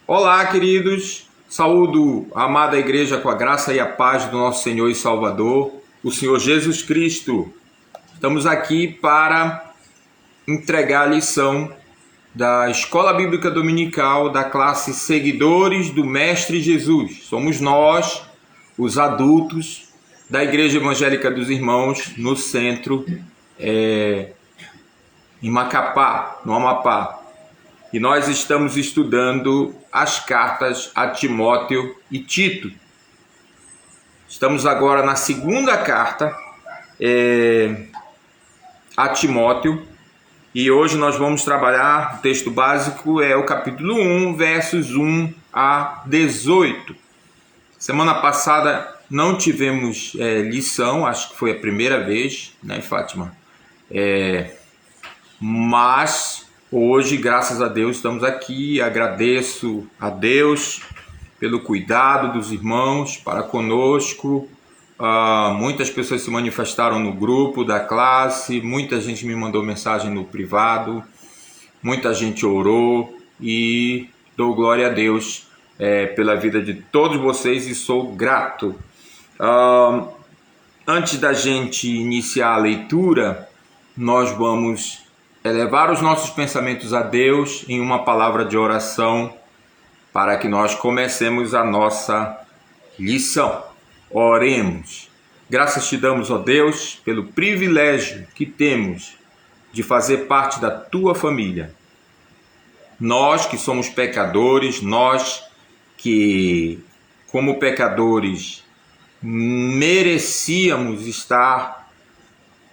Olá, queridos. Saúdo a amada igreja com a graça e a paz do nosso Senhor e Salvador, o Senhor Jesus Cristo. Estamos aqui para entregar a lição da Escola Bíblica Dominical da classe Seguidores do Mestre Jesus. Somos nós, os adultos da Igreja Evangélica dos Irmãos, no centro, em Macapá, no Amapá. E nós estamos estudando as cartas a Timóteo e Tito. Estamos agora na segunda carta a Timóteo. E hoje nós vamos trabalhar, o texto básico é o capítulo 1, versos 1 a 18. Semana passada não tivemos lição, acho que foi a primeira vez, né, Fátima? Mas hoje, graças a Deus, estamos aqui. Agradeço a Deus pelo cuidado dos irmãos para conosco. Muitas pessoas se manifestaram no grupo da classe, muita gente me mandou mensagem no privado, muita gente orou e dou glória a Deus pela vida de todos vocês e sou grato. Antes da gente iniciar a leitura, nós vamos elevar os nossos pensamentos a Deus em uma palavra de oração para que nós comecemos a nossa lição. Oremos. Graças te damos, ó Deus, pelo privilégio que temos de fazer parte da tua família. Nós que somos pecadores, nós que, como pecadores, merecíamos estar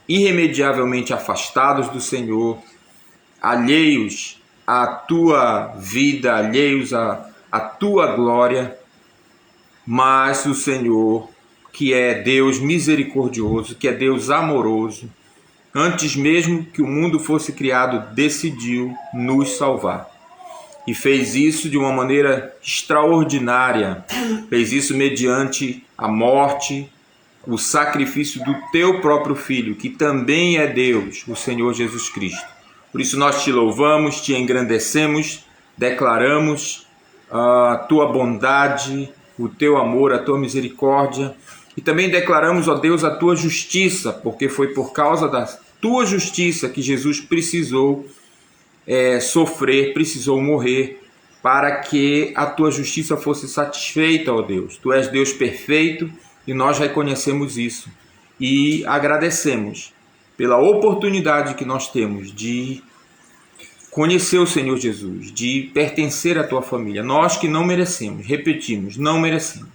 irremediavelmente afastados do Senhor, alheios à tua vida, alheios à tua glória, mas o Senhor, que é Deus misericordioso, que é Deus amoroso, antes mesmo que o mundo fosse criado, decidiu nos salvar. E fez isso de uma maneira extraordinária, fez isso mediante a morte, o sacrifício do teu próprio Filho, que também é Deus, o Senhor Jesus Cristo. Por isso nós te louvamos, te engrandecemos, declaramos a tua bondade, o teu amor, a tua misericórdia, e também declaramos, ó Deus, a tua justiça, porque foi por causa da tua justiça que Jesus precisou sofrer, precisou morrer, para que a tua justiça fosse satisfeita, ó Deus. Tu és Deus perfeito, e nós reconhecemos isso e agradecemos pela oportunidade que nós temos de conhecer o Senhor Jesus, de pertencer à tua família. Nós que não merecemos, repetimos, não merecemos.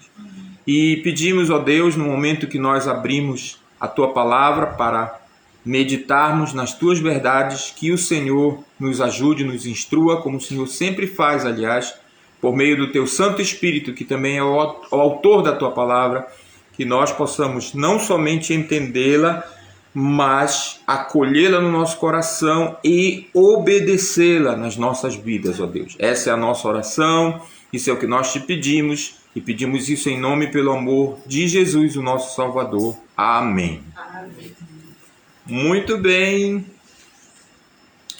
E pedimos, ó Deus, no momento que nós abrimos a tua palavra para meditarmos nas tuas verdades, que o Senhor nos ajude, nos instrua, como o Senhor sempre faz, aliás, por meio do teu Santo Espírito, que também é o autor da tua palavra, que nós possamos não somente entendê-la, mas acolhê-la no nosso coração e obedecê-la nas nossas vidas, ó Deus. Essa é a nossa oração, isso é o que nós te pedimos, e pedimos isso em nome e pelo amor de Jesus, o nosso Salvador. Amém. Amém. Muito bem.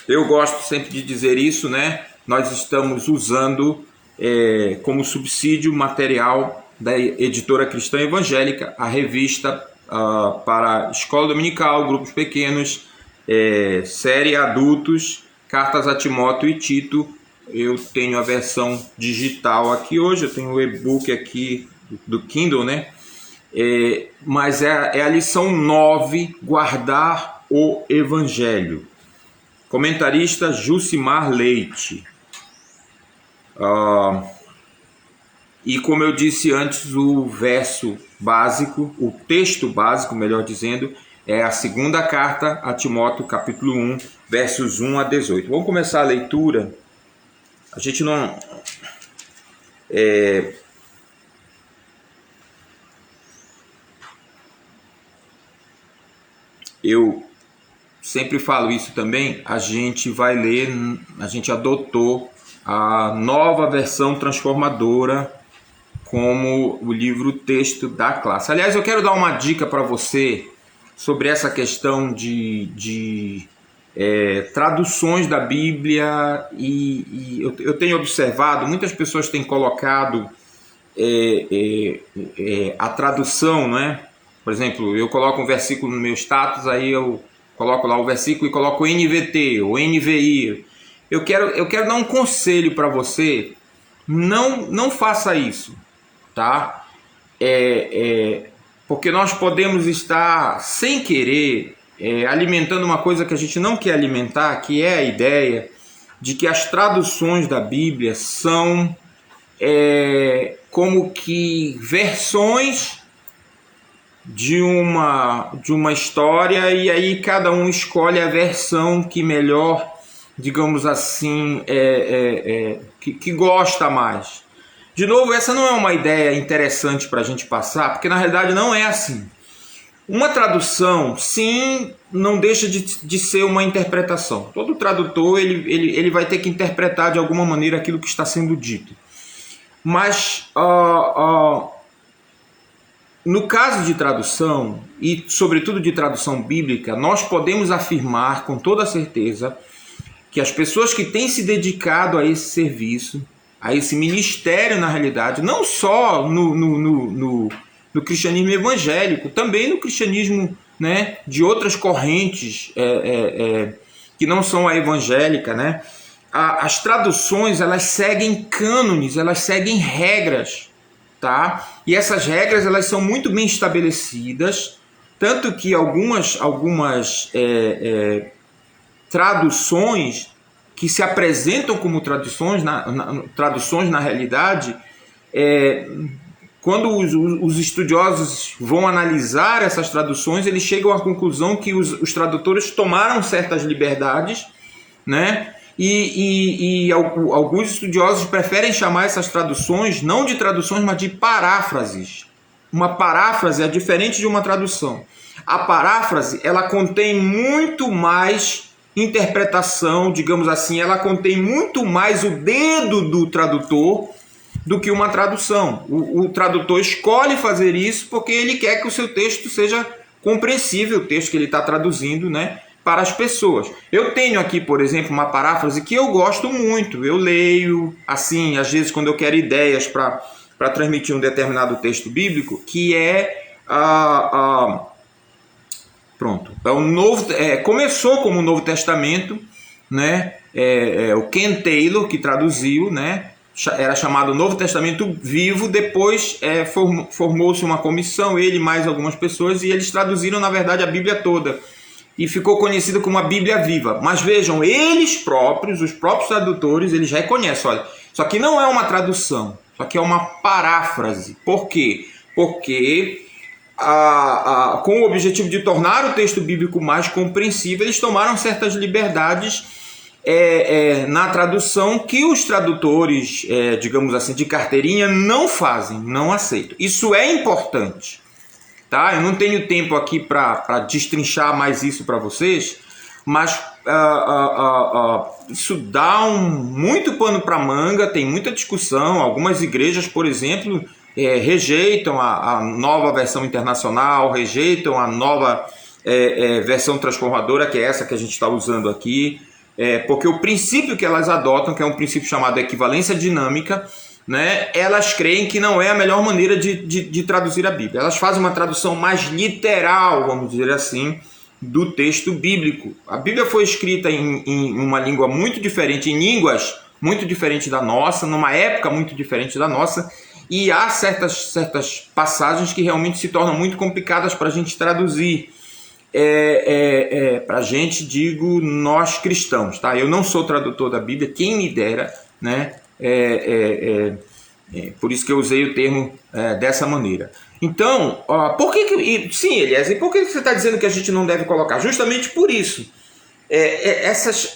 Eu gosto sempre de dizer isso, né? Nós estamos usando como subsídio material da editora cristã evangélica, a revista para escola dominical, grupos pequenos, série adultos, cartas a Timóteo e Tito. Eu tenho a versão digital aqui hoje, eu tenho o e-book aqui do Kindle, né? Mas é a lição 9, guardar o Evangelho. Comentarista Jucimar Leite. E como eu disse antes, o verso básico, o texto básico, melhor dizendo, é a segunda carta a Timóteo, capítulo 1, versos 1 a 18. Vamos começar a leitura. A gente não... Eu sempre falo isso também, a gente vai ler, a gente adotou a nova versão transformadora como o livro texto da classe. Aliás, eu quero dar uma dica para você sobre essa questão de traduções da Bíblia, e eu tenho observado, muitas pessoas têm colocado a tradução, né? Por exemplo, eu coloco um versículo no meu status, aí eu coloco lá o versículo e coloco NVT ou NVI. Eu quero dar um conselho para você: não faça isso, tá? Porque nós podemos estar, sem querer, alimentando uma coisa que a gente não quer alimentar, que é a ideia de que as traduções da Bíblia são como que versões de uma história, e aí cada um escolhe a versão que melhor, digamos assim, que gosta mais. De novo, essa não é uma ideia interessante para a gente passar, porque na realidade não é assim. Uma tradução, sim, não deixa de ser uma interpretação. Todo tradutor ele vai ter que interpretar de alguma maneira aquilo que está sendo dito. Mas no caso de tradução, e sobretudo de tradução bíblica, nós podemos afirmar com toda certeza que as pessoas que têm se dedicado a esse serviço, a esse ministério, na realidade, não só no cristianismo evangélico, também no cristianismo, né, de outras correntes que não são a evangélica, né? As traduções, elas seguem cânones, elas seguem regras, tá? E essas regras, elas são muito bem estabelecidas, tanto que algumas traduções que se apresentam como traduções na realidade, quando os estudiosos vão analisar essas traduções, eles chegam à conclusão que os tradutores tomaram certas liberdades, né? E alguns estudiosos preferem chamar essas traduções não de traduções, mas de paráfrases. Uma paráfrase é diferente de uma tradução. A paráfrase, ela contém muito mais interpretação, digamos assim, ela contém muito mais o dedo do tradutor do que uma tradução. O tradutor escolhe fazer isso porque ele quer que o seu texto seja compreensível, o texto que ele está traduzindo, né, para as pessoas. Eu tenho aqui, por exemplo, uma paráfrase que eu gosto muito. Eu leio, assim, às vezes quando eu quero ideias para transmitir um determinado texto bíblico, que pronto. Começou como o Novo Testamento, né? O Ken Taylor que traduziu, né? Era chamado Novo Testamento Vivo. Depois formou-se uma comissão, ele e mais algumas pessoas, e eles traduziram, na verdade, a Bíblia toda. E ficou conhecido como a Bíblia Viva. Mas vejam, os próprios tradutores, eles reconhecem, olha, isso aqui não é uma tradução, isso aqui é uma paráfrase. Por quê? Porque com o objetivo de tornar o texto bíblico mais compreensível, eles tomaram certas liberdades na tradução que os tradutores, digamos assim, de carteirinha não fazem, não aceitam. Isso é importante. Tá? Eu não tenho tempo aqui para destrinchar mais isso para vocês, mas isso dá muito pano para manga, tem muita discussão. Algumas igrejas, por exemplo, rejeitam a nova versão internacional, rejeitam a nova versão transformadora, que é essa que a gente está usando aqui, porque o princípio que elas adotam, que é um princípio chamado equivalência dinâmica, né, elas creem que não é a melhor maneira de traduzir a Bíblia. Elas fazem uma tradução mais literal, vamos dizer assim, do texto bíblico. A Bíblia foi escrita em uma língua muito diferente, em línguas muito diferentes da nossa, numa época muito diferente da nossa, e há certas passagens que realmente se tornam muito complicadas para a gente traduzir. Para a gente, digo, nós cristãos, tá? Eu não sou tradutor da Bíblia, quem me dera, né? Por isso que eu usei o termo dessa maneira. Então, sim, Elias, e por que você está dizendo que a gente não deve colocar? Justamente por isso. Essas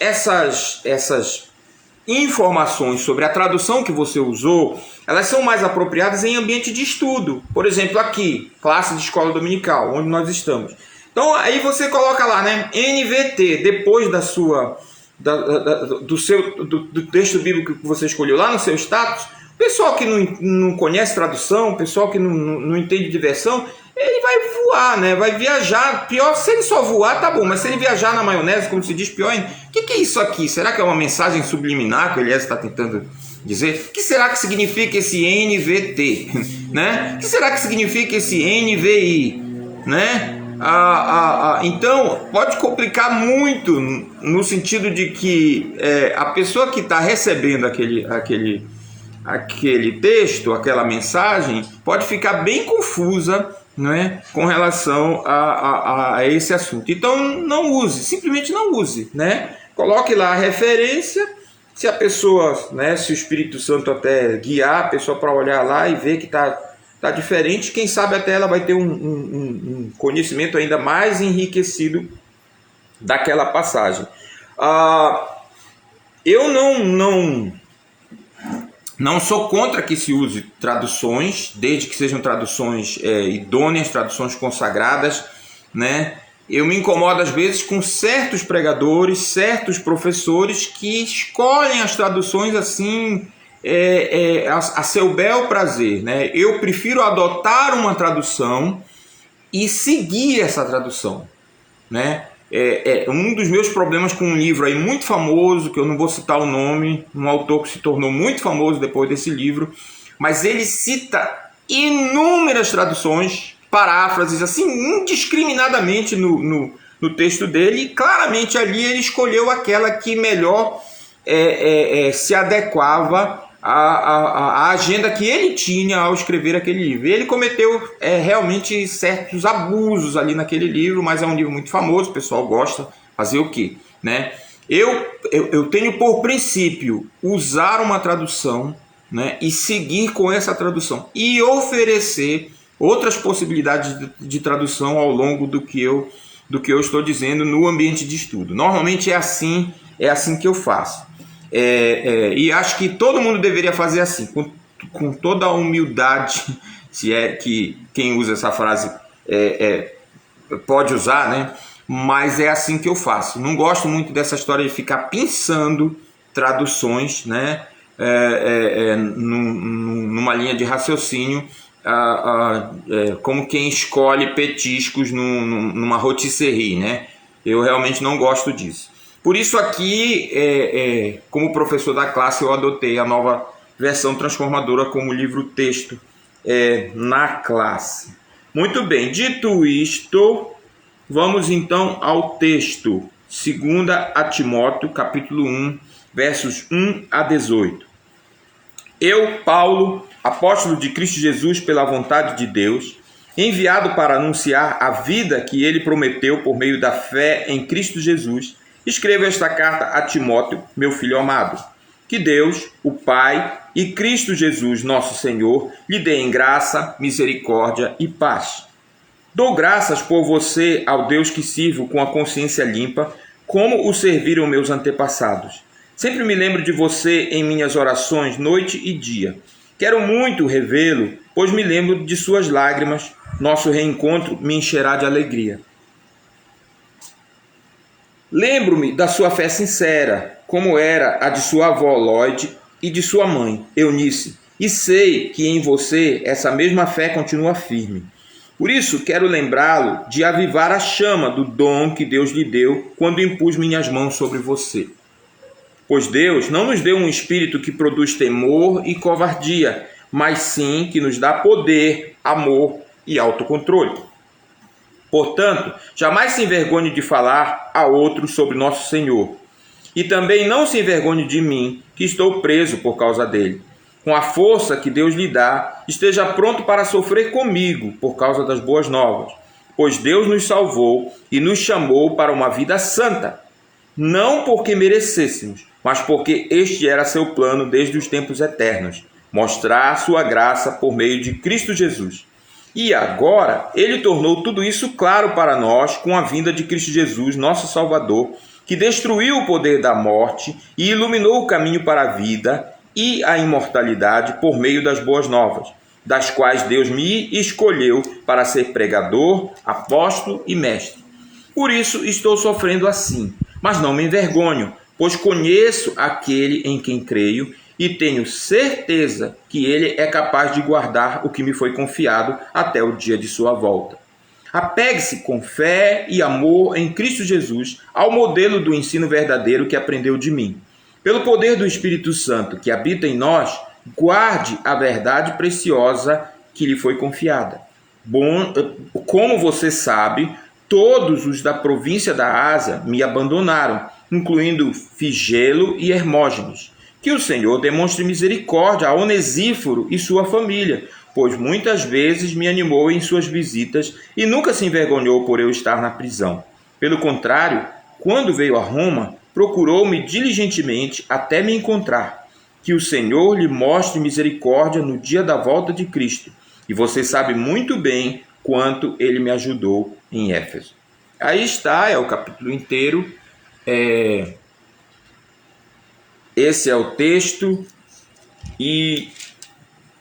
informações sobre a tradução que você usou, elas são mais apropriadas em ambiente de estudo. Por exemplo, aqui, classe de escola dominical, onde nós estamos. Então, aí você coloca lá, né, NVT, depois do texto bíblico que você escolheu lá no seu status. O pessoal que não conhece tradução, o pessoal que não entende de versão, ele vai voar, né? Vai viajar. Pior, se ele só voar, tá bom. Mas se ele viajar na maionese, como se diz, pior ainda. O que é isso aqui? Será que é uma mensagem subliminar que o Eliézer está tentando dizer? O que será que significa esse NVT? Né? O que será que significa esse NVI? Né? Então, pode complicar muito no sentido de que a pessoa que está recebendo aquele texto, aquela mensagem, pode ficar bem confusa, né, com relação a esse assunto. Então, não use, simplesmente não use, né? Coloque lá a referência, se a pessoa, né, se o Espírito Santo até guiar a pessoa para olhar lá e ver que tá diferente, quem sabe até ela vai ter um conhecimento ainda mais enriquecido daquela passagem. Eu não sou contra que se use traduções, desde que sejam traduções idôneas, traduções consagradas, né? Eu me incomodo às vezes com certos pregadores, certos professores que escolhem as traduções assim a seu bel prazer, né? Eu prefiro adotar uma tradução e seguir essa tradução, né? Um dos meus problemas com um livro aí muito famoso, que eu não vou citar o nome, um autor que se tornou muito famoso depois desse livro, mas ele cita inúmeras traduções, paráfrases, assim, indiscriminadamente no texto dele, e claramente ali ele escolheu aquela que melhor se adequava à agenda que ele tinha ao escrever aquele livro. E ele cometeu realmente certos abusos ali naquele livro, mas é um livro muito famoso, o pessoal gosta, fazer o quê? Né? Eu tenho por princípio usar uma tradução, né, e seguir com essa tradução e oferecer outras possibilidades de tradução ao longo do que eu estou dizendo no ambiente de estudo. Normalmente é assim que eu faço. E acho que todo mundo deveria fazer assim, com toda a humildade, se é que quem usa essa frase pode usar, né? Mas é assim que eu faço. Não gosto muito dessa história de ficar pensando traduções, né? Numa linha de raciocínio, como quem escolhe petiscos numa rotisserie, né? Eu realmente não gosto disso. Por isso aqui, como professor da classe, eu adotei a nova versão transformadora como livro-texto na classe. Muito bem, dito isto, vamos então ao texto. 2 Timóteo, capítulo 1, versos 1 a 18. Eu, Paulo, apóstolo de Cristo Jesus pela vontade de Deus, enviado para anunciar a vida que ele prometeu por meio da fé em Cristo Jesus, escrevo esta carta a Timóteo, meu filho amado. Que Deus, o Pai e Cristo Jesus, nosso Senhor, lhe deem graça, misericórdia e paz. Dou graças por você ao Deus que sirvo com a consciência limpa, como o serviram meus antepassados. Sempre me lembro de você em minhas orações, noite e dia. Quero muito revê-lo, pois me lembro de suas lágrimas. Nosso reencontro me encherá de alegria. Lembro-me da sua fé sincera, como era a de sua avó Lloyd e de sua mãe, Eunice, e sei que em você essa mesma fé continua firme. Por isso quero lembrá-lo de avivar a chama do dom que Deus lhe deu quando impus minhas mãos sobre você. Pois Deus não nos deu um espírito que produz temor e covardia, mas sim que nos dá poder, amor e autocontrole. Portanto, jamais se envergonhe de falar a outros sobre nosso Senhor. E também não se envergonhe de mim, que estou preso por causa dele. Com a força que Deus lhe dá, esteja pronto para sofrer comigo por causa das boas novas. Pois Deus nos salvou e nos chamou para uma vida santa. Não porque merecêssemos, mas porque este era seu plano desde os tempos eternos. Mostrar sua graça por meio de Cristo Jesus. E agora, ele tornou tudo isso claro para nós com a vinda de Cristo Jesus, nosso Salvador, que destruiu o poder da morte e iluminou o caminho para a vida e a imortalidade por meio das boas novas, das quais Deus me escolheu para ser pregador, apóstolo e mestre. Por isso estou sofrendo assim, mas não me envergonho, pois conheço aquele em quem creio e tenho certeza que ele é capaz de guardar o que me foi confiado até o dia de sua volta. Apegue-se com fé e amor em Cristo Jesus ao modelo do ensino verdadeiro que aprendeu de mim. Pelo poder do Espírito Santo que habita em nós, guarde a verdade preciosa que lhe foi confiada. Como você sabe, todos os da província da Ásia me abandonaram, incluindo Figelo e Hermógenes. Que o Senhor demonstre misericórdia a Onesíforo e sua família, pois muitas vezes me animou em suas visitas e nunca se envergonhou por eu estar na prisão. Pelo contrário, quando veio a Roma, procurou-me diligentemente até me encontrar. Que o Senhor lhe mostre misericórdia no dia da volta de Cristo. E você sabe muito bem quanto ele me ajudou em Éfeso. Aí está, é o capítulo inteiro. Esse é o texto. E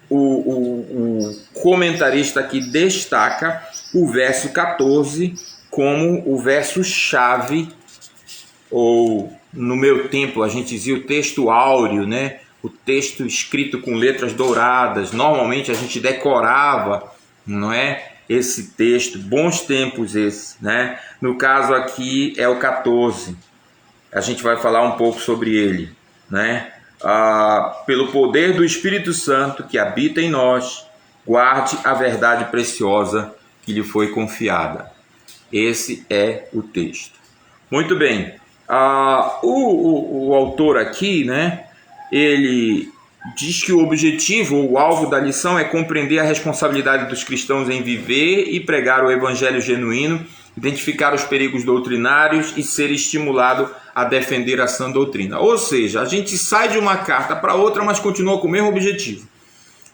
o comentarista aqui destaca o verso 14 como o verso-chave, ou no meu tempo a gente dizia o texto áureo, né? O texto escrito com letras douradas. Normalmente a gente decorava, não é? Esse texto, bons tempos esses, né? No caso aqui é o 14. A gente vai falar um pouco sobre ele, né? Pelo poder do Espírito Santo que habita em nós, guarde a verdade preciosa que lhe foi confiada. Esse é o texto. Muito bem. O autor aqui, né? Ele diz que o objetivo ou o alvo da lição é compreender a responsabilidade dos cristãos em viver e pregar o evangelho genuíno, identificar os perigos doutrinários e ser estimulado a defender a sã doutrina. Ou seja, a gente sai de uma carta para outra, mas continua com o mesmo objetivo,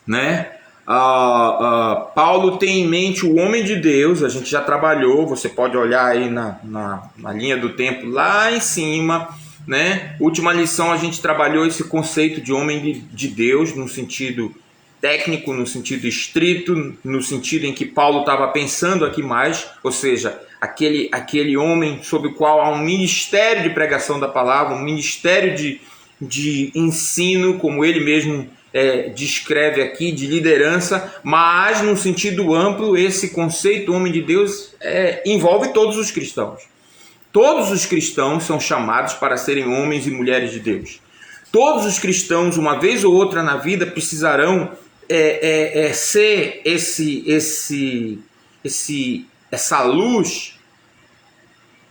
né? Paulo tem em mente o homem de Deus. A gente já trabalhou, você pode olhar aí na linha do tempo lá em cima, né? Última lição a gente trabalhou esse conceito de homem de Deus no sentido técnico, no sentido estrito, no sentido em que Paulo estava pensando aqui mais, ou seja, aquele homem sobre o qual há um ministério de pregação da palavra, um ministério de ensino, como ele mesmo descreve aqui, de liderança, mas no sentido amplo, esse conceito homem de Deus envolve todos os cristãos. Todos os cristãos são chamados para serem homens e mulheres de Deus. Todos os cristãos, uma vez ou outra na vida, precisarão ser essa luz.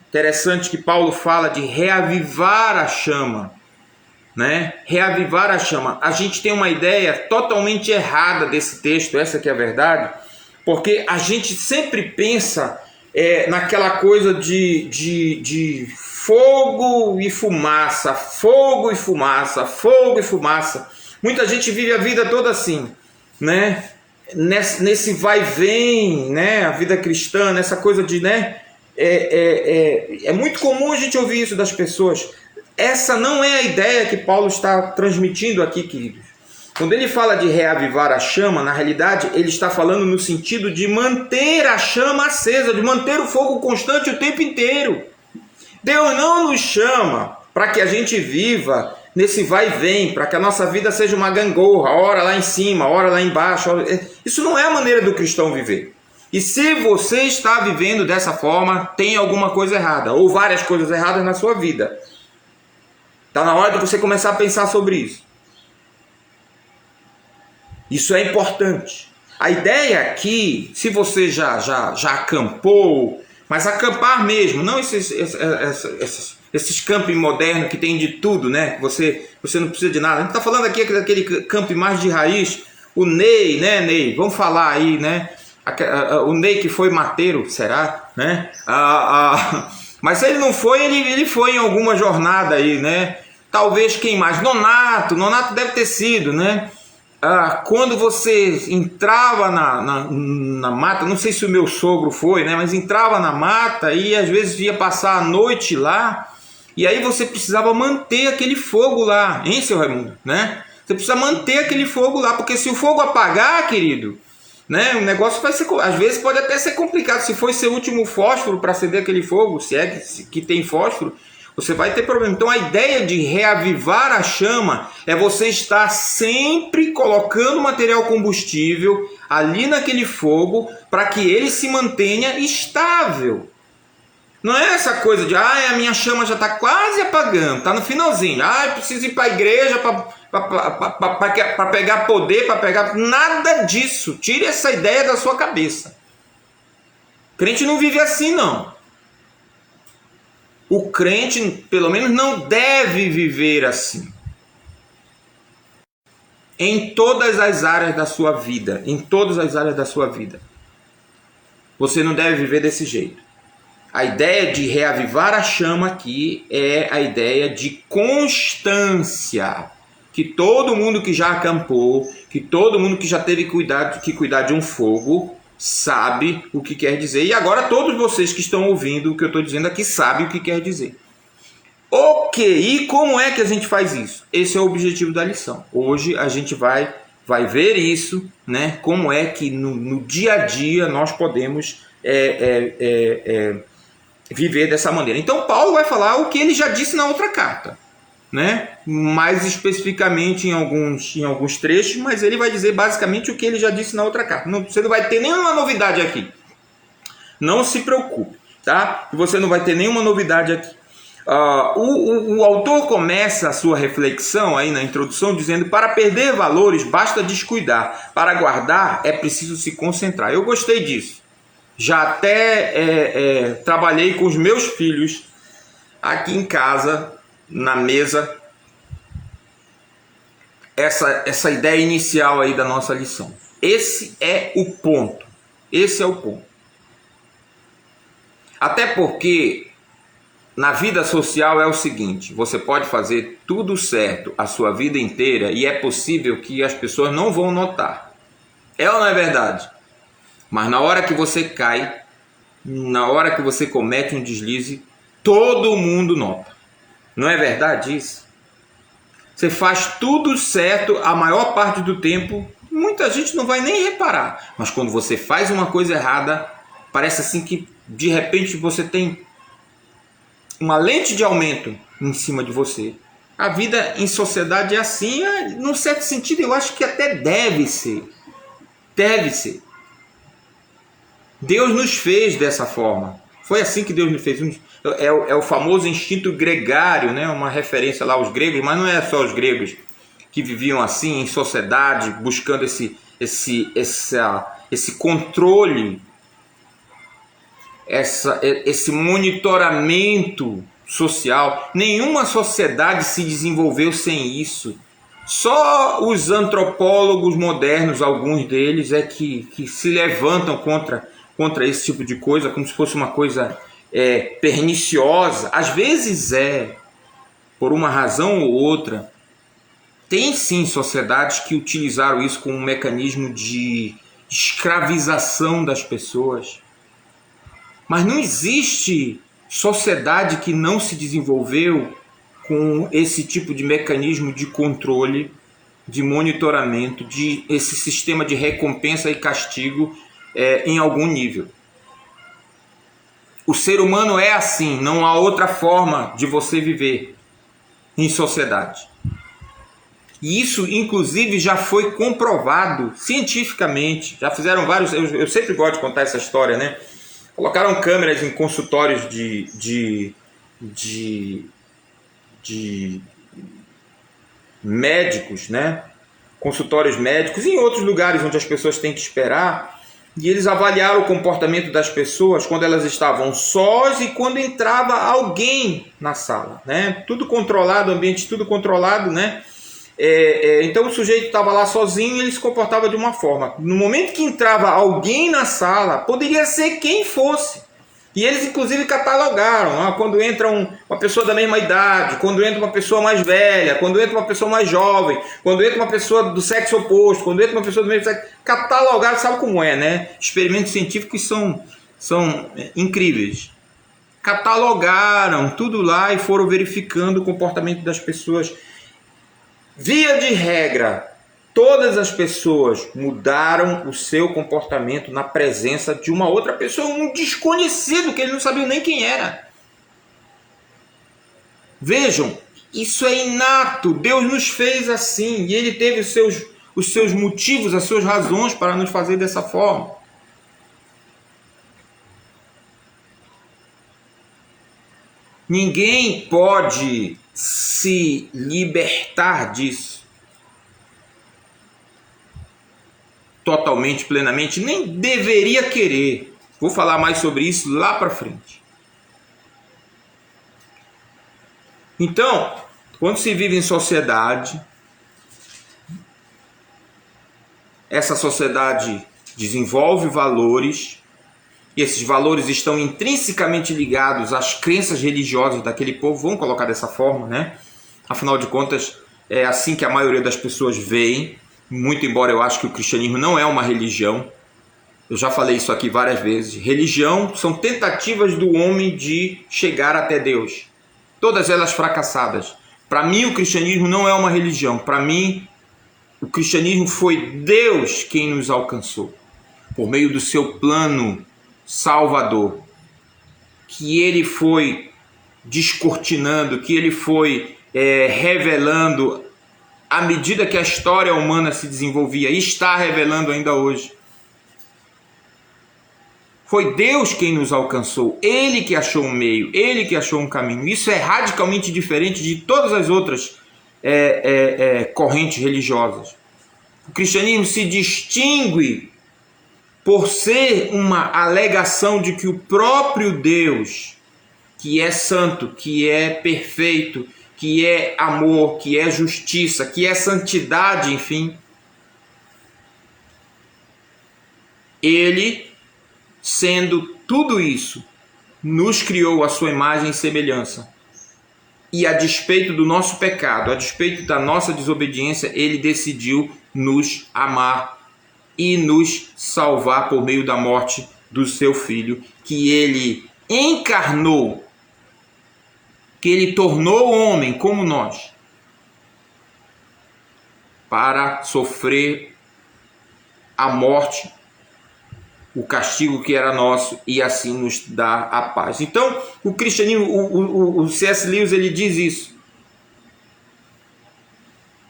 Interessante que Paulo fala de reavivar a chama, né? Reavivar a chama. A gente tem uma ideia totalmente errada desse texto, essa que é a verdade, porque a gente sempre pensa naquela coisa de fogo e fumaça, fogo e fumaça, fogo e fumaça. Muita gente vive a vida toda assim, né? Nesse vai e vem, né? A vida cristã, nessa coisa de, né? É muito comum a gente ouvir isso das pessoas. Essa não é a ideia que Paulo está transmitindo aqui, queridos. Quando ele fala de reavivar a chama, na realidade ele está falando no sentido de manter a chama acesa, de manter o fogo constante o tempo inteiro. Deus não nos chama para que a gente viva nesse vai e vem, para que a nossa vida seja uma gangorra, ora lá em cima, ora lá embaixo. Isso não é a maneira do cristão viver. E se você está vivendo dessa forma, tem alguma coisa errada, ou várias coisas erradas na sua vida. Está na hora de você começar a pensar sobre isso. Isso é importante. A ideia aqui, se você já acampou, mas acampar mesmo, não esses camping modernos que tem de tudo, né? Você não precisa de nada. A gente está falando aqui daquele camping mais de raiz. O Ney, né, Ney? Vamos falar aí, né? O Ney que foi mateiro, será? Né? Mas se ele não foi, ele foi em alguma jornada aí, né? Talvez quem mais? Nonato deve ter sido, né? Quando você entrava na mata, não sei se o meu sogro foi, né? Mas entrava na mata e às vezes ia passar a noite lá, e aí você precisava manter aquele fogo lá, hein, seu Raimundo, né? Você precisa manter aquele fogo lá, porque se o fogo apagar, querido, né? O negócio vai ser, às vezes pode até ser complicado. Se foi seu último fósforo para acender aquele fogo, se é que tem fósforo, você vai ter problema. Então a ideia de reavivar a chama é você estar sempre colocando material combustível ali naquele fogo para que ele se mantenha estável. Não é essa coisa de, a minha chama já está quase apagando, está no finalzinho. Eu preciso ir para a igreja para pegar poder, para pegar... Nada disso. Tire essa ideia da sua cabeça. Crente não vive assim, não. O crente, pelo menos, não deve viver assim. Em todas as áreas da sua vida. Em todas as áreas da sua vida. Você não deve viver desse jeito. A ideia de reavivar a chama aqui é a ideia de constância. Que todo mundo que já acampou, que todo mundo que já teve que cuidar de um fogo, sabe o que quer dizer. E agora todos vocês que estão ouvindo o que eu estou dizendo aqui sabem o que quer dizer. Ok, e como é que a gente faz isso? Esse é o objetivo da lição. Hoje a gente vai ver isso, né? Como é que no dia a dia nós podemos viver dessa maneira. Então Paulo vai falar o que ele já disse na outra carta, né? Mais especificamente em alguns trechos, mas ele vai dizer basicamente o que ele já disse na outra carta. Você não vai ter nenhuma novidade aqui. Não se preocupe, tá? Você não vai ter nenhuma novidade aqui. O autor começa a sua reflexão aí na introdução dizendo: para perder valores basta descuidar, para guardar é preciso se concentrar. Eu gostei disso. Já até trabalhei com os meus filhos aqui em casa, na mesa, essa ideia inicial aí da nossa lição. Esse é o ponto. Esse é o ponto. Até porque na vida social é o seguinte: você pode fazer tudo certo a sua vida inteira e é possível que as pessoas não vão notar. É ou não é verdade? Mas na hora que você cai, na hora que você comete um deslize, todo mundo nota. Não é verdade isso? Você faz tudo certo a maior parte do tempo, muita gente não vai nem reparar. Mas quando você faz uma coisa errada, parece assim que de repente você tem uma lente de aumento em cima de você. A vida em sociedade é assim, num certo sentido eu acho que até deve ser. Deve ser. Deus nos fez dessa forma. Foi assim que Deus nos fez. É o famoso instinto gregário, né? Uma referência lá aos gregos, mas não é só os gregos que viviam assim em sociedade, buscando esse controle, esse monitoramento social. Nenhuma sociedade se desenvolveu sem isso. Só os antropólogos modernos, alguns deles, é que se levantam contra esse tipo de coisa, como se fosse uma coisa perniciosa. Às vezes por uma razão ou outra. Tem sim sociedades que utilizaram isso como um mecanismo de escravização das pessoas. Mas não existe sociedade que não se desenvolveu com esse tipo de mecanismo de controle, de monitoramento, de esse sistema de recompensa e castigo em algum nível. O ser humano é assim, não há outra forma de você viver em sociedade. E isso, inclusive, já foi comprovado cientificamente. Já fizeram vários... Eu sempre gosto de contar essa história, né? Colocaram câmeras em consultórios de médicos, né? Consultórios médicos e em outros lugares onde as pessoas têm que esperar. E eles avaliaram o comportamento das pessoas quando elas estavam sós e quando entrava alguém na sala, né? Tudo controlado, ambiente tudo controlado, né? Então o sujeito estava lá sozinho e ele se comportava de uma forma. No momento que entrava alguém na sala, poderia ser quem fosse. E eles inclusive catalogaram, quando entra uma pessoa da mesma idade, quando entra uma pessoa mais velha, quando entra uma pessoa mais jovem, quando entra uma pessoa do sexo oposto, quando entra uma pessoa do mesmo sexo. Catalogaram, sabe como é, né? Experimentos científicos são incríveis. Catalogaram tudo lá e foram verificando o comportamento das pessoas. Via de regra, todas as pessoas mudaram o seu comportamento na presença de uma outra pessoa, um desconhecido que eles não sabiam nem quem era. Vejam, isso é inato. Deus nos fez assim e Ele teve os seus motivos, as suas razões para nos fazer dessa forma. Ninguém pode se libertar disso totalmente, plenamente, nem deveria querer. Vou falar mais sobre isso lá para frente. Então, quando se vive em sociedade, essa sociedade desenvolve valores, e esses valores estão intrinsecamente ligados às crenças religiosas daquele povo, vamos colocar dessa forma, né? Afinal de contas, é assim que a maioria das pessoas veem, muito embora eu acho que o cristianismo não é uma religião. Eu já falei isso aqui várias vezes. Religião são tentativas do homem de chegar até Deus. Todas elas fracassadas. Para mim, o cristianismo não é uma religião. Para mim, o cristianismo foi Deus quem nos alcançou. Por meio do seu plano salvador. Que Ele foi descortinando, que Ele foi revelando à medida que a história humana se desenvolvia. E está revelando ainda hoje. Foi Deus quem nos alcançou, Ele que achou um meio, Ele que achou um caminho. Isso é radicalmente diferente de todas as outras correntes religiosas. O cristianismo se distingue por ser uma alegação de que o próprio Deus, que é santo, que é perfeito, que é amor, que é justiça, que é santidade, enfim, Ele, sendo tudo isso, nos criou à sua imagem e semelhança. E a despeito do nosso pecado, a despeito da nossa desobediência, Ele decidiu nos amar e nos salvar por meio da morte do seu Filho, que Ele encarnou, que Ele tornou homem como nós, para sofrer a morte, o castigo que era nosso, e assim nos dar a paz. Então, o cristianismo, o C.S. Lewis, ele diz isso.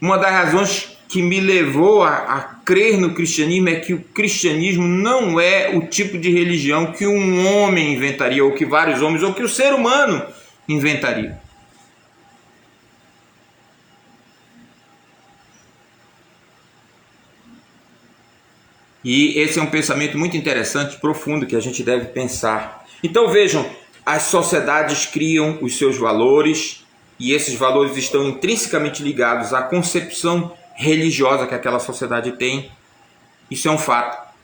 Uma das razões que me levou a crer no cristianismo é que o cristianismo não é o tipo de religião que um homem inventaria, ou que vários homens, ou que o ser humano inventaria. E esse é um pensamento muito interessante, profundo, que a gente deve pensar. Então vejam, as sociedades criam os seus valores, e esses valores estão intrinsecamente ligados à concepção religiosa que aquela sociedade tem. Isso é um fato.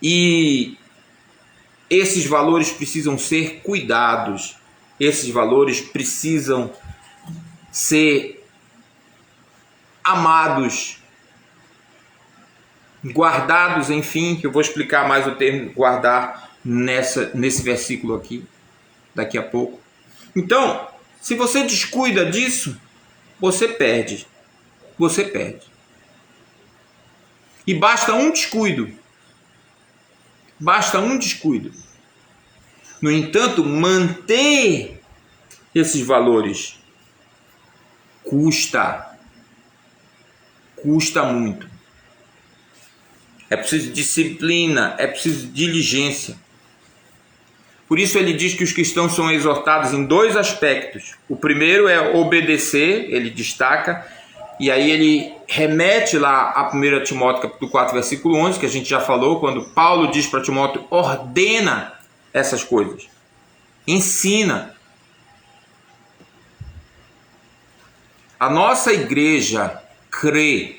E esses valores precisam ser cuidados, esses valores precisam ser amados, guardados, enfim, que eu vou explicar mais o termo guardar nesse versículo aqui, daqui a pouco. Então, se você descuida disso, você perde. Você perde. E basta um descuido. Basta um descuido. No entanto, manter esses valores custa muito. É preciso disciplina, é preciso diligência. Por isso ele diz que os cristãos são exortados em dois aspectos. O primeiro é obedecer, ele destaca, e aí ele remete lá a 1 Timóteo capítulo 4, versículo 11, que a gente já falou, quando Paulo diz para Timóteo, ordena essas coisas, ensina. A nossa igreja crê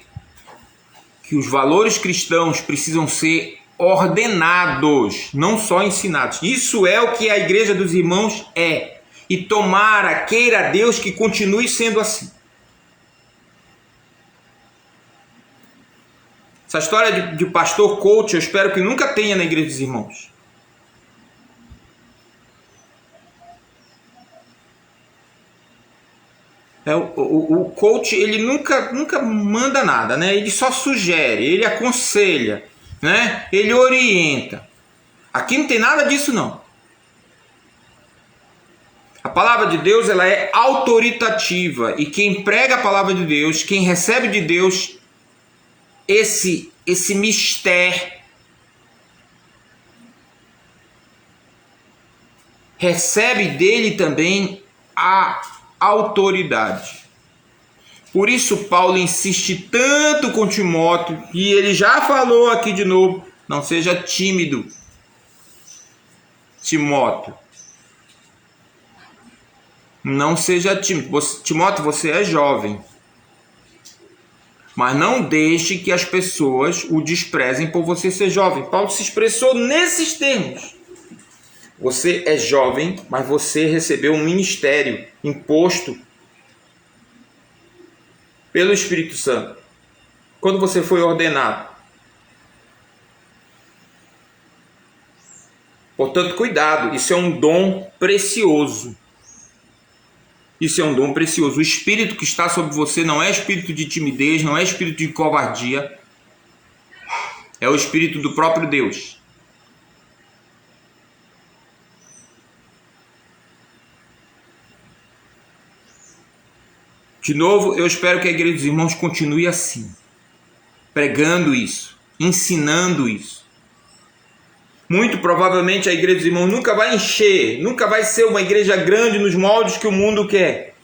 que os valores cristãos precisam ser ordenados, não só ensinados. Isso é o que a igreja dos irmãos é. E tomara, queira Deus que continue sendo assim. Essa história de pastor coach, eu espero que nunca tenha na igreja dos irmãos. O coach, ele nunca manda nada, né? Ele só sugere, ele aconselha, né? Ele orienta. Aqui não tem nada disso, não. A palavra de Deus, ela é autoritativa, e quem prega a palavra de Deus, quem recebe de Deus esse mistério, recebe dele também a autoridade. Por isso Paulo insiste tanto com Timóteo, e ele já falou aqui de novo: não seja tímido, Timóteo. Não seja tímido. Timóteo, você é jovem, mas não deixe que as pessoas o desprezem por você ser jovem. Paulo se expressou nesses termos. Você é jovem, mas você recebeu um ministério imposto pelo Espírito Santo quando você foi ordenado. Portanto, cuidado, isso é um dom precioso. Isso é um dom precioso. O espírito que está sobre você não é espírito de timidez, não é espírito de covardia. É o espírito do próprio Deus. De novo, eu espero que a Igreja dos Irmãos continue assim, pregando isso, ensinando isso. Muito provavelmente a Igreja dos Irmãos nunca vai encher, nunca vai ser uma igreja grande nos moldes que o mundo quer,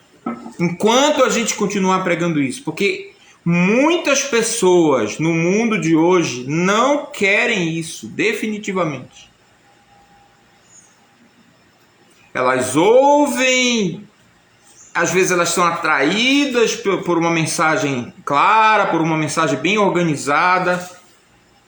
enquanto a gente continuar pregando isso, porque muitas pessoas no mundo de hoje não querem isso, definitivamente. Elas ouvem, às vezes elas são atraídas por uma mensagem clara, por uma mensagem bem organizada,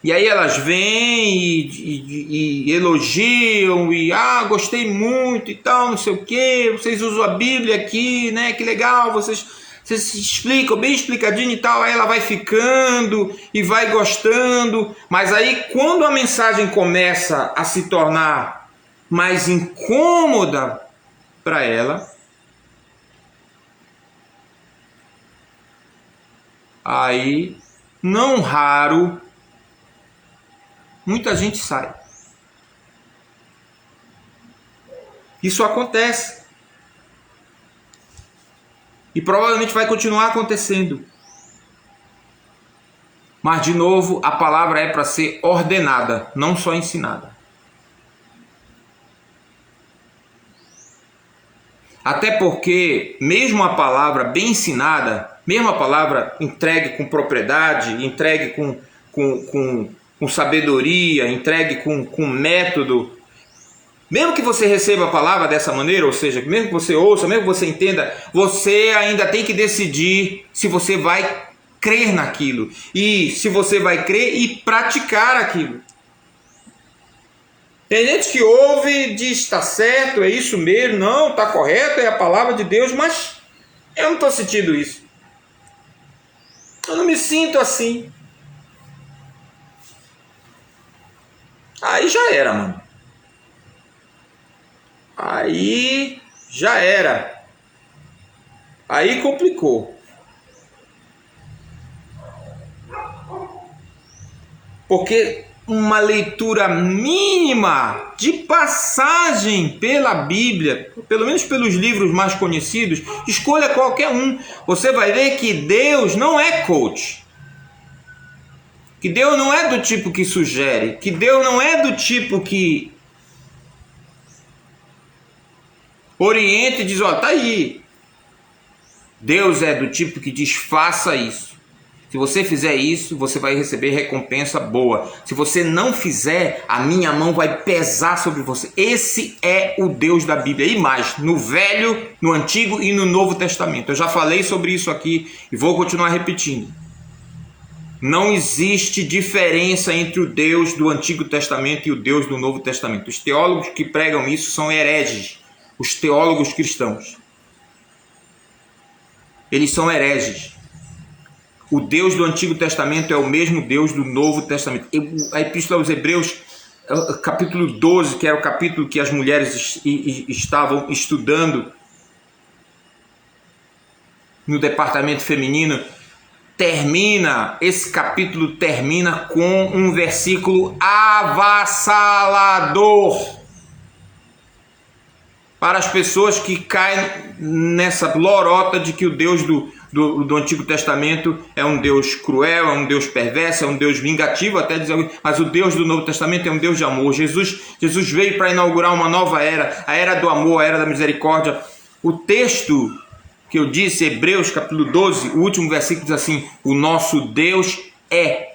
e aí elas vêm e elogiam, e gostei muito e tal, não sei o que, vocês usam a Bíblia aqui, né, que legal, vocês explicam bem explicadinho e tal. Aí ela vai ficando e vai gostando, mas aí quando a mensagem começa a se tornar mais incômoda para ela, aí, não raro, muita gente sai. Isso acontece. E provavelmente vai continuar acontecendo. Mas, de novo, a palavra é para ser ordenada, não só ensinada. Até porque, mesmo a palavra bem ensinada, mesmo a palavra entregue com propriedade, entregue com sabedoria, entregue com método, mesmo que você receba a palavra dessa maneira, ou seja, mesmo que você ouça, mesmo que você entenda, você ainda tem que decidir se você vai crer naquilo, e se você vai crer e praticar aquilo. Tem gente que ouve e diz: está certo, é isso mesmo, não, está correto, é a palavra de Deus, mas eu não estou sentindo isso. Eu não me sinto assim. Aí já era, mano. Aí já era. Aí complicou. Porque uma leitura mínima de passagem pela Bíblia, pelo menos pelos livros mais conhecidos, escolha qualquer um, você vai ver que Deus não é coach. Que Deus não é do tipo que sugere, que Deus não é do tipo que orienta e diz: ó, tá aí. Deus é do tipo que diz: faça isso. Se você fizer isso, você vai receber recompensa boa. Se você não fizer, a minha mão vai pesar sobre você. Esse é o Deus da Bíblia. E mais, no Velho, no Antigo e no Novo Testamento. Eu já falei sobre isso aqui e vou continuar repetindo. Não existe diferença entre o Deus do Antigo Testamento e o Deus do Novo Testamento. Os teólogos que pregam isso são hereges. Os teólogos cristãos. Eles são hereges. O Deus do Antigo Testamento é o mesmo Deus do Novo Testamento. A Epístola aos Hebreus, capítulo 12, que era o capítulo que as mulheres estavam estudando no departamento feminino, esse capítulo termina com um versículo avassalador. para as pessoas que caem nessa lorota de que o Deus do Antigo Testamento é um Deus cruel, é um Deus perverso, é um Deus vingativo, até dizer, mas o Deus do Novo Testamento é um Deus de amor. Jesus veio para inaugurar uma nova era, a era do amor, a era da misericórdia. O texto que eu disse, Hebreus capítulo 12, o último versículo diz assim: o nosso Deus é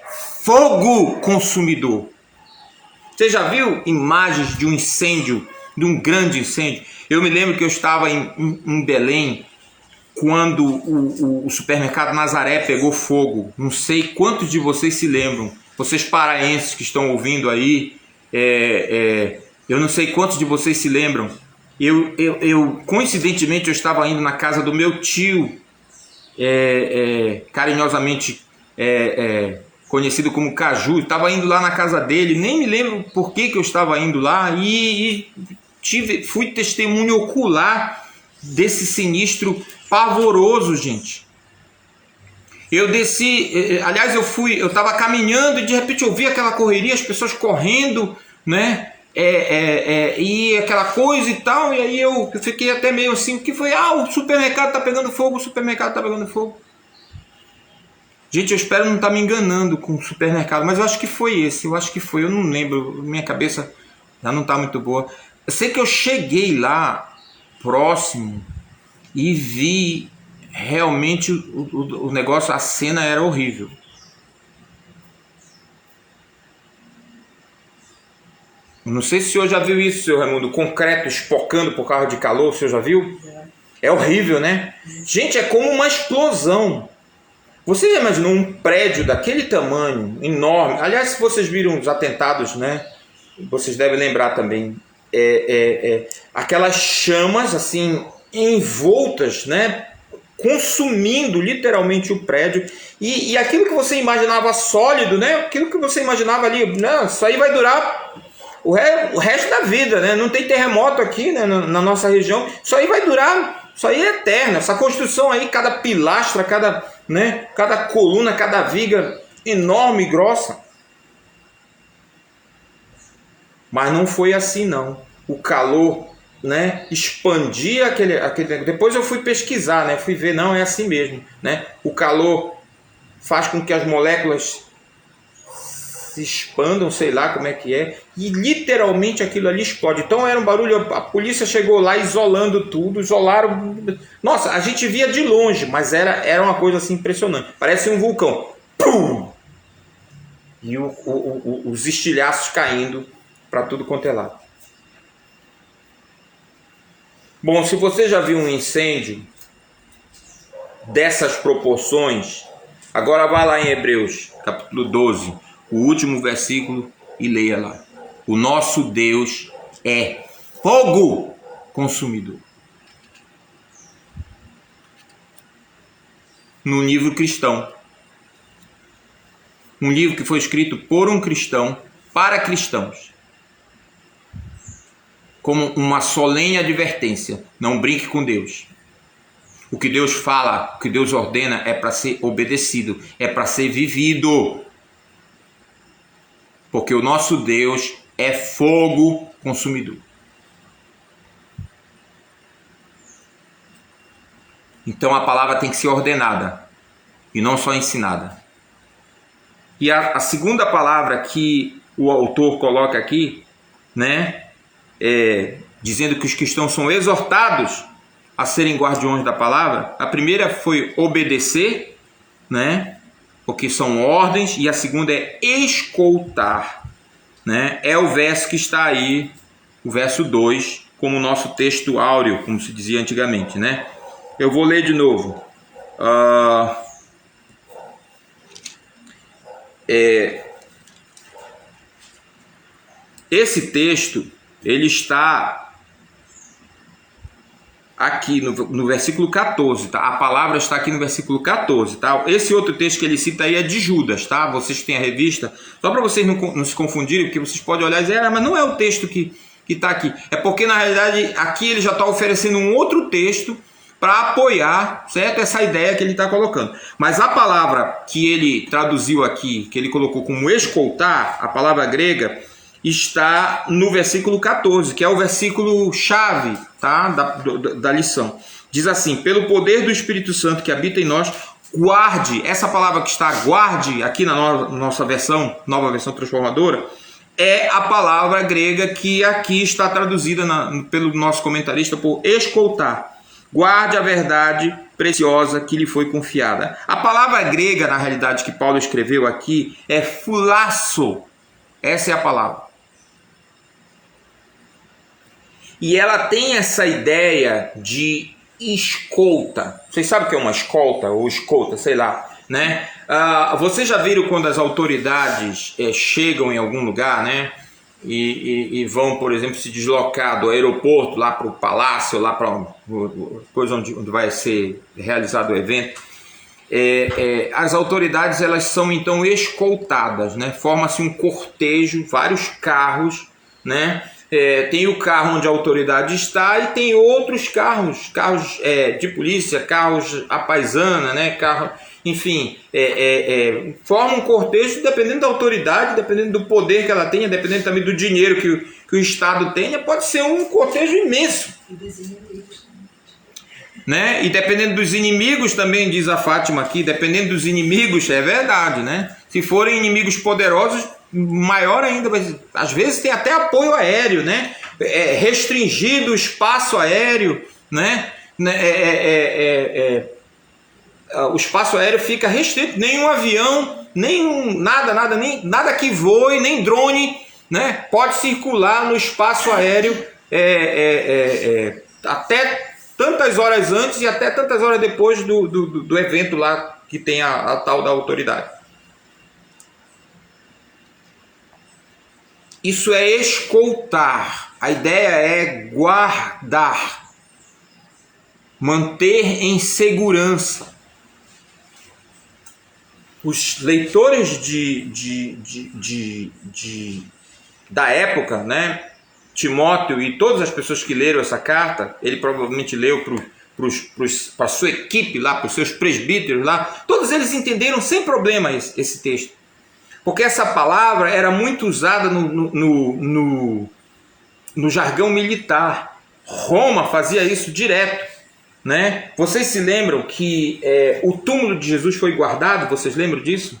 fogo consumidor. Você já viu imagens de um incêndio, de um grande incêndio? Eu me lembro que eu estava em Belém quando o supermercado Nazaré pegou fogo. Não sei quantos de vocês se lembram, vocês paraenses que estão ouvindo aí, eu não sei quantos de vocês se lembram. Coincidentemente, eu estava indo na casa do meu tio, carinhosamente conhecido como Caju. Estava indo lá na casa dele, nem me lembro por que eu estava indo lá, e fui testemunho ocular desse sinistro pavoroso, gente. Eu desci, aliás, eu estava caminhando e de repente eu vi aquela correria, as pessoas correndo, né? E aquela coisa e tal, e aí eu fiquei até meio assim, que foi, o supermercado está pegando fogo, o supermercado está pegando fogo. Gente, eu espero não estar me enganando com o supermercado, mas eu acho que foi esse, eu não lembro, minha cabeça já não está muito boa. Eu sei que eu cheguei lá próximo e vi realmente o negócio, a cena era horrível. Não sei se o senhor já viu isso, seu Raimundo, concreto espocando por causa de calor, o senhor já viu? É horrível, né? Gente, é como uma explosão. Você já imaginou um prédio daquele tamanho, enorme? Aliás, se vocês viram os atentados, né? Vocês devem lembrar também. Aquelas chamas assim envoltas, né? Consumindo literalmente o prédio. E aquilo que você imaginava sólido, né? Aquilo que você imaginava ali, não, isso aí vai durar o resto da vida, né? Não tem terremoto aqui, né, na nossa região. Isso aí vai durar, isso aí é eterno. Essa construção aí, cada pilastra, cada coluna, cada viga enorme e grossa. Mas não foi assim, não. O calor, né, expandia aquele. Depois eu fui pesquisar, né? Fui ver, não, é assim mesmo, né? O calor faz com que as moléculas se expandam, sei lá como é que é, e literalmente aquilo ali explode. Então era um barulho, a polícia chegou lá isolando tudo, isolaram. Nossa, a gente via de longe, mas era uma coisa assim impressionante. Parece um vulcão. Pum! E os estilhaços caindo para tudo quanto é lado. Bom, se você já viu um incêndio dessas proporções, agora vá lá em Hebreus, capítulo 12, o último versículo, e leia lá. O nosso Deus é fogo consumidor. No livro cristão. Um livro que foi escrito por um cristão, para cristãos. Como uma solene advertência. Não brinque com Deus. O que Deus fala, o que Deus ordena é para ser obedecido, é para ser vivido. Porque o nosso Deus é fogo consumidor. Então a palavra tem que ser ordenada e não só ensinada. E a segunda palavra que o autor coloca aqui, né, dizendo que os cristãos são exortados a serem guardiões da palavra. A primeira foi obedecer, né? Porque são ordens, e a segunda é escoltar, né? É o verso que está aí, o verso 2, como o nosso texto áureo, como se dizia antigamente, né? Eu vou ler de novo. Esse texto, ele está aqui no versículo 14, tá? A palavra está aqui no versículo 14, tá? Esse outro texto que ele cita aí é de Judas, tá? Vocês que têm a revista, só para vocês não se confundirem, porque vocês podem olhar e dizer, mas não é o texto que está aqui. É porque, na realidade, aqui ele já está oferecendo um outro texto para apoiar, certo? Essa ideia que ele está colocando. Mas a palavra que ele traduziu aqui, que ele colocou como escoltar, a palavra grega, está no versículo 14, que é o versículo chave, tá, da lição. Diz assim: pelo poder do Espírito Santo que habita em nós, guarde. Essa palavra que está guarde aqui na nossa versão, nova versão transformadora, é a palavra grega que aqui está traduzida pelo nosso comentarista por escoltar. Guarde a verdade preciosa que lhe foi confiada. A palavra grega, na realidade, que Paulo escreveu aqui é phulasso. Essa é a palavra. E ela tem essa ideia de escolta. Vocês sabem o que é uma escolta? Ou escolta, sei lá, né? Vocês já viram quando as autoridades chegam em algum lugar, né? E vão, por exemplo, se deslocar do aeroporto lá para o palácio, lá para a coisa onde vai ser realizado o evento. As autoridades, elas são então escoltadas, né? Forma-se um cortejo, vários carros, né? Tem o carro onde a autoridade está e tem outros carros de polícia, carros à paisana, né? Enfim, forma um cortejo dependendo da autoridade, dependendo do poder que ela tenha, dependendo também do dinheiro que o Estado tenha, pode ser um cortejo imenso. Né? E dependendo dos inimigos também, diz a Fátima aqui, dependendo dos inimigos, é verdade, né? Se forem inimigos poderosos, maior ainda, mas às vezes tem até apoio aéreo, né? Restringido o espaço aéreo, né? O espaço aéreo fica restrito, nenhum avião, nada que voe, nem drone, né? Pode circular no espaço aéreo até tantas horas antes e até tantas horas depois do evento lá que tem a tal da autoridade. Isso é escoltar. A ideia é guardar, manter em segurança. Os leitores da época, né? Timóteo e todas as pessoas que leram essa carta, ele provavelmente leu para a sua equipe lá, para os seus presbíteros lá, todos eles entenderam sem problema esse texto. Porque essa palavra era muito usada no jargão militar. Roma fazia isso direto, né? Vocês se lembram que o túmulo de Jesus foi guardado? Vocês lembram disso?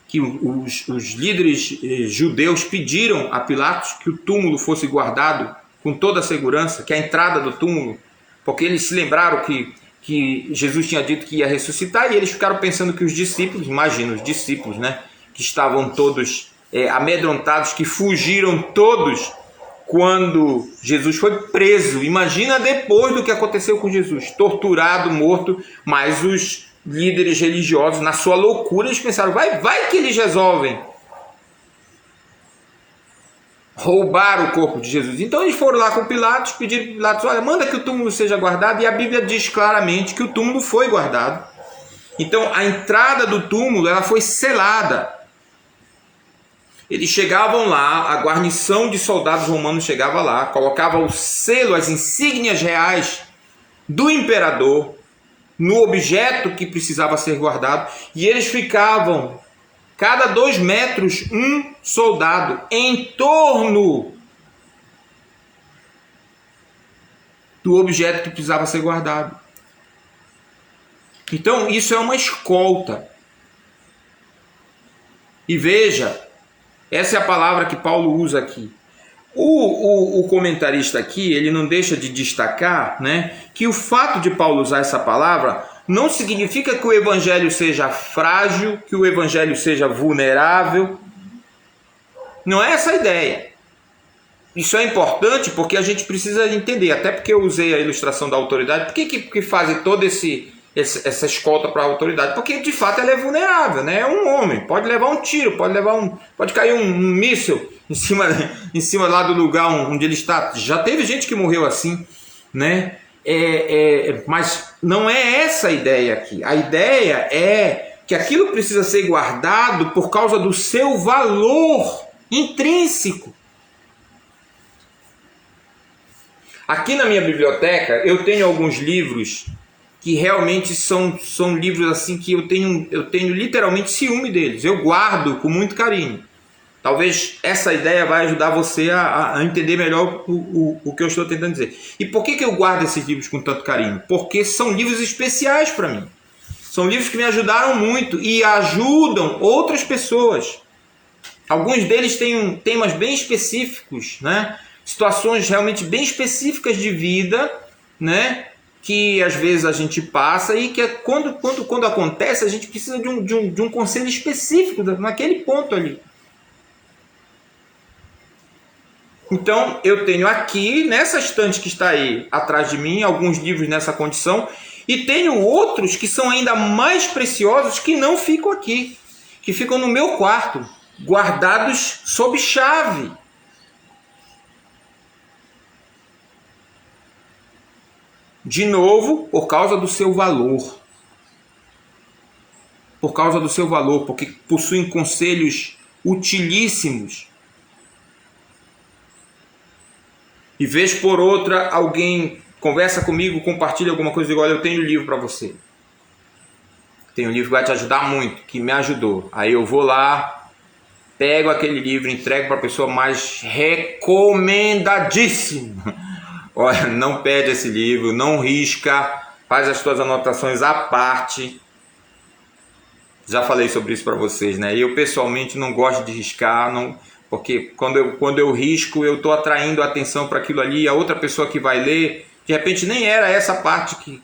Que os líderes judeus pediram a Pilatos que o túmulo fosse guardado com toda a segurança, que a entrada do túmulo, porque eles se lembraram que Jesus tinha dito que ia ressuscitar, e eles ficaram pensando que os discípulos, imagina os discípulos, né, que estavam todos amedrontados, que fugiram todos quando Jesus foi preso. Imagina depois do que aconteceu com Jesus, torturado, morto, mas os líderes religiosos, na sua loucura, eles pensaram, vai que eles resolvem roubar o corpo de Jesus. Então eles foram lá com Pilatos, pediram para Pilatos, olha, manda que o túmulo seja guardado, e a Bíblia diz claramente que o túmulo foi guardado. Então a entrada do túmulo, ela foi selada. Eles chegavam lá, a guarnição de soldados romanos chegava lá, colocava o selo, as insígnias reais do imperador no objeto que precisava ser guardado, e eles ficavam, cada 2 metros, um soldado em torno do objeto que precisava ser guardado. Então isso é uma escolta. E veja, essa é a palavra que Paulo usa aqui. O comentarista aqui, ele não deixa de destacar, né, que o fato de Paulo usar essa palavra não significa que o evangelho seja frágil, que o evangelho seja vulnerável. Não é essa a ideia. Isso é importante porque a gente precisa entender, até porque eu usei a ilustração da autoridade. Por que fazem toda essa escolta para a autoridade? Porque de fato ela é vulnerável, né? É um homem, pode levar um tiro, pode cair um míssil em cima lá do lugar onde ele está. Já teve gente que morreu assim, né? Mas não é essa a ideia aqui. A ideia é que aquilo precisa ser guardado por causa do seu valor intrínseco. Aqui na minha biblioteca eu tenho alguns livros que realmente são livros assim que eu tenho literalmente ciúme deles. Eu guardo com muito carinho. Talvez essa ideia vai ajudar você a entender melhor o que eu estou tentando dizer. E por que eu guardo esses livros com tanto carinho? Porque são livros especiais para mim. São livros que me ajudaram muito e ajudam outras pessoas. Alguns deles têm temas bem específicos, né? Situações realmente bem específicas de vida, né? Que às vezes a gente passa e que quando acontece a gente precisa de um conselho específico naquele ponto ali. Então eu tenho aqui, nessa estante que está aí atrás de mim, alguns livros nessa condição, e tenho outros que são ainda mais preciosos que não ficam aqui, que ficam no meu quarto, guardados sob chave. De novo, por causa do seu valor. Por causa do seu valor, porque possuem conselhos utilíssimos. E vez por outra, alguém conversa comigo, compartilha alguma coisa e diz: olha, eu tenho um livro para você. Tem um livro que vai te ajudar muito, que me ajudou. Aí eu vou lá, pego aquele livro, entrego para a pessoa mais recomendadíssima. Olha, não pede esse livro, não risca, faz as suas anotações à parte. Já falei sobre isso para vocês, né? Eu pessoalmente não gosto de riscar, porque quando eu risco, eu estou atraindo a atenção para aquilo ali, a outra pessoa que vai ler, de repente nem era essa parte que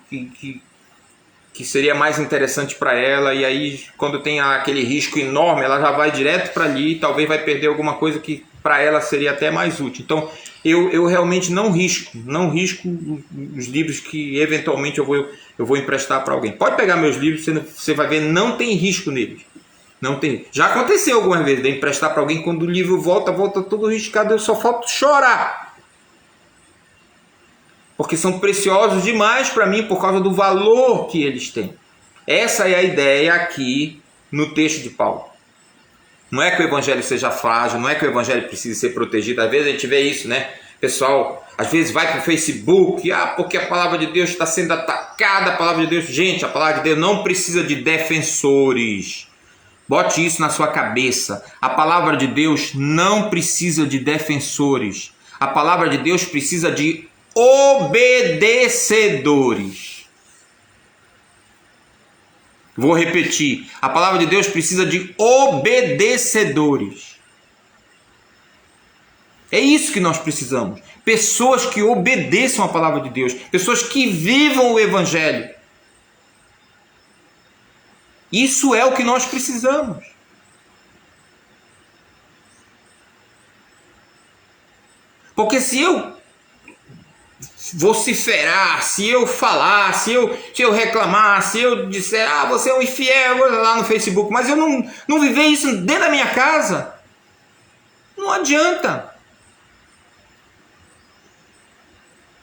seria mais interessante para ela, e aí quando tem aquele risco enorme, ela já vai direto para ali, talvez vai perder alguma coisa que para ela seria até mais útil. Então eu realmente não risco os livros que eventualmente eu vou emprestar para alguém. Pode pegar meus livros, você vai ver, não tem risco neles. Não tem. Já aconteceu algumas vezes de emprestar para alguém, quando o livro volta todo riscado, eu só falta chorar. Porque são preciosos demais para mim por causa do valor que eles têm. Essa é a ideia aqui no texto de Paulo. Não é que o evangelho seja frágil, não é que o evangelho precise ser protegido. Às vezes a gente vê isso, né? Pessoal, às vezes vai para o Facebook, porque a palavra de Deus está sendo atacada, a palavra de Deus. Gente, a palavra de Deus não precisa de defensores. Bote isso na sua cabeça. A palavra de Deus não precisa de defensores. A palavra de Deus precisa de obedecedores. Vou repetir. A palavra de Deus precisa de obedecedores. É isso que nós precisamos. Pessoas que obedeçam a palavra de Deus. Pessoas que vivam o evangelho. Isso é o que nós precisamos. Porque se eu vociferar, se eu falar, se eu reclamar, se eu disser: você é um infiel, lá no Facebook, mas eu não viver isso dentro da minha casa, não adianta.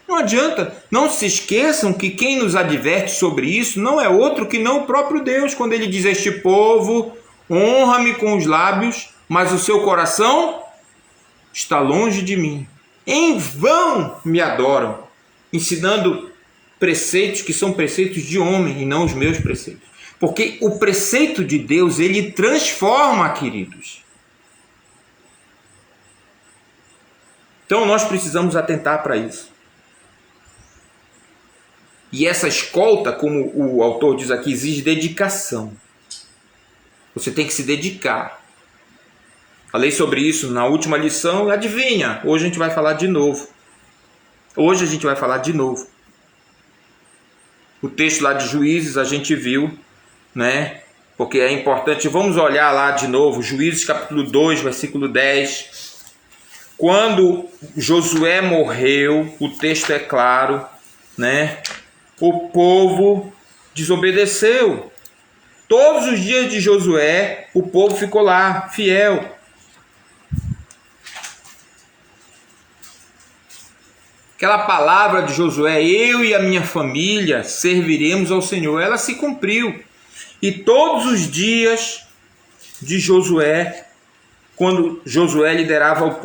Não adianta. Não se esqueçam que quem nos adverte sobre isso não é outro que não o próprio Deus, quando ele diz: este povo honra-me com os lábios, mas o seu coração está longe de mim. Em vão me adoram, ensinando preceitos que são preceitos de homem e não os meus preceitos. Porque o preceito de Deus, ele transforma, queridos. Então nós precisamos atentar para isso. E essa escolta, como o autor diz aqui, exige dedicação. Você tem que se dedicar. Falei sobre isso na última lição, adivinha? Hoje a gente vai falar de novo. O texto lá de Juízes a gente viu, né? Porque é importante. Vamos olhar lá de novo, Juízes capítulo 2, versículo 10. Quando Josué morreu, o texto é claro, né? O povo desobedeceu. Todos os dias de Josué, o povo ficou lá, fiel. Aquela palavra de Josué: eu e a minha família serviremos ao Senhor, ela se cumpriu. E todos os dias de Josué, quando Josué liderava o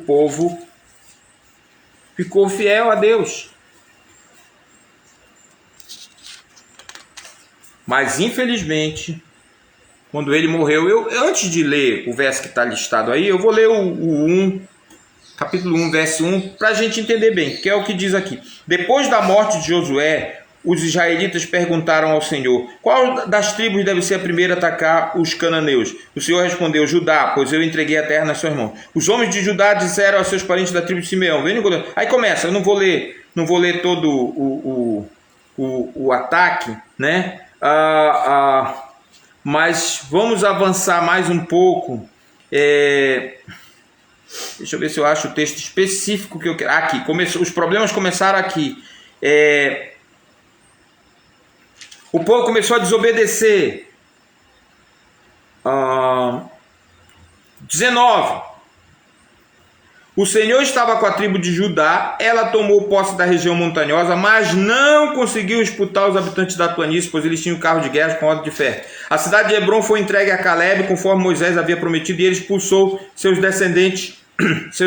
povo ficou fiel a Deus. Mas infelizmente, quando ele morreu. Antes de ler o verso que está listado aí, eu vou ler capítulo 1, verso 1, para a gente entender bem, que é o que diz aqui. Depois da morte de Josué, os israelitas perguntaram ao Senhor: qual das tribos deve ser a primeira a atacar os cananeus? O Senhor respondeu: Judá, pois eu entreguei a terra nas suas mãos. Os homens de Judá disseram aos seus parentes da tribo de Simeão: aí começa, eu não vou ler todo o ataque, né? Mas vamos avançar mais um pouco. Deixa eu ver se eu acho o texto específico que eu quero. Aqui, os problemas começaram aqui. O povo começou a desobedecer. 19. O Senhor estava com a tribo de Judá, ela tomou posse da região montanhosa, mas não conseguiu disputar os habitantes da planície, pois eles tinham carro de guerra com ordem de ferro. A cidade de Hebron foi entregue a Calebe, conforme Moisés havia prometido, e ele expulsou seus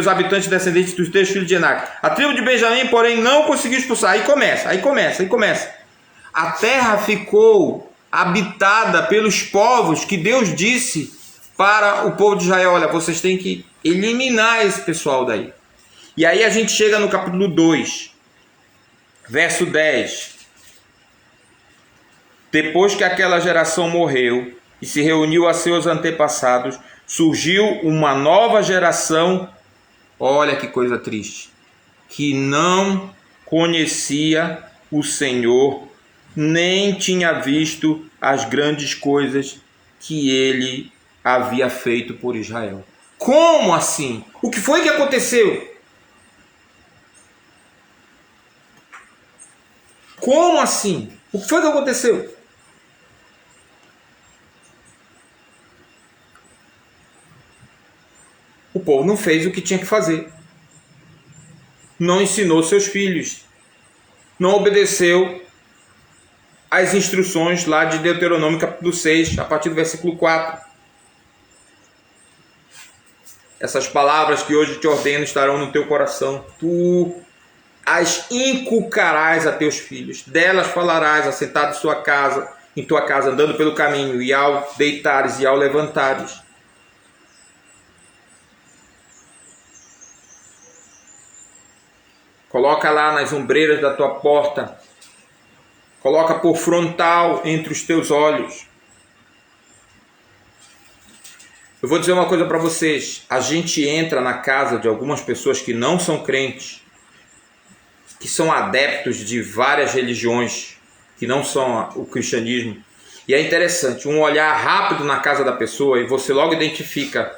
habitantes descendentes dos 3 filhos de Enac. A tribo de Benjamim, porém, não conseguiu expulsar. Aí começa. A terra ficou habitada pelos povos que Deus disse para o povo de Israel: olha, vocês têm que eliminar esse pessoal daí. E aí a gente chega no capítulo 2, verso 10. Depois que aquela geração morreu e se reuniu a seus antepassados, surgiu uma nova geração, olha que coisa triste, que não conhecia o Senhor, nem tinha visto as grandes coisas que ele havia feito por Israel. Como assim? O que foi que aconteceu? Como assim? O que foi que aconteceu? O povo não fez o que tinha que fazer. Não ensinou seus filhos. Não obedeceu às instruções lá de Deuteronômio capítulo 6, a partir do versículo 4. Essas palavras que hoje te ordeno estarão no teu coração. Tu as inculcarás a teus filhos. Delas falarás assentado em tua casa, andando pelo caminho, e ao deitares e ao levantares. Coloca lá nas ombreiras da tua porta. Coloca por frontal entre os teus olhos. Eu vou dizer uma coisa para vocês. A gente entra na casa de algumas pessoas que não são crentes, que são adeptos de várias religiões, que não são o cristianismo. E é interessante, um olhar rápido na casa da pessoa e você logo identifica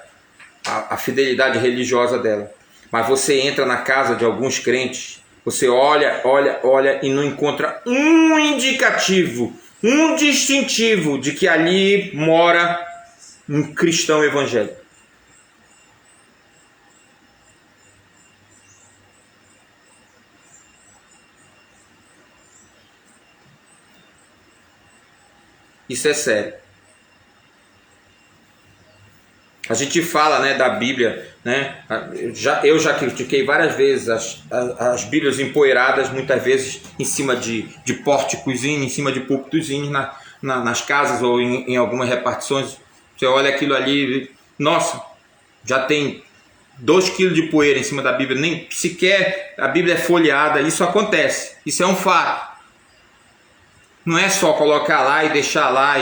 a fidelidade religiosa dela. Mas você entra na casa de alguns crentes, você olha e não encontra um indicativo, um distintivo de que ali mora um cristão evangélico. Isso é sério. A gente fala, né, da Bíblia, né? Eu já critiquei várias vezes as Bíblias empoeiradas, muitas vezes em cima de pórticozinho, em cima de púlpitozinhos nas casas ou em algumas repartições. Você olha aquilo ali, nossa, já tem 2 quilos de poeira em cima da Bíblia, nem sequer a Bíblia é folheada. Isso acontece, isso é um fato. Não é só colocar lá e deixar lá.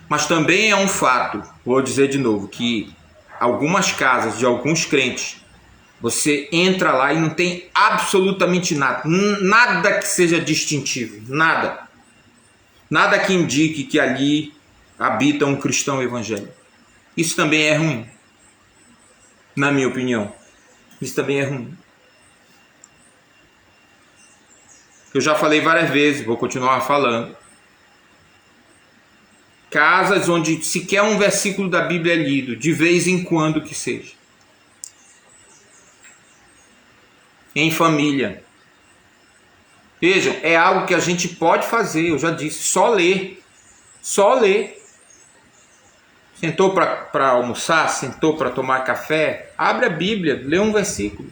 Mas também é um fato, vou dizer de novo, que algumas casas de alguns crentes, você entra lá e não tem absolutamente nada que seja distintivo, nada que indique que ali habita um cristão evangélico. Isso também é ruim, na minha opinião. Isso também é ruim. Eu já falei várias vezes, vou continuar falando. Casas onde sequer um versículo da Bíblia é lido, de vez em quando que seja. Em família. Vejam, é algo que a gente pode fazer, eu já disse, só ler. Só ler. Sentou para almoçar, sentou para tomar café, abre a Bíblia, lê um versículo.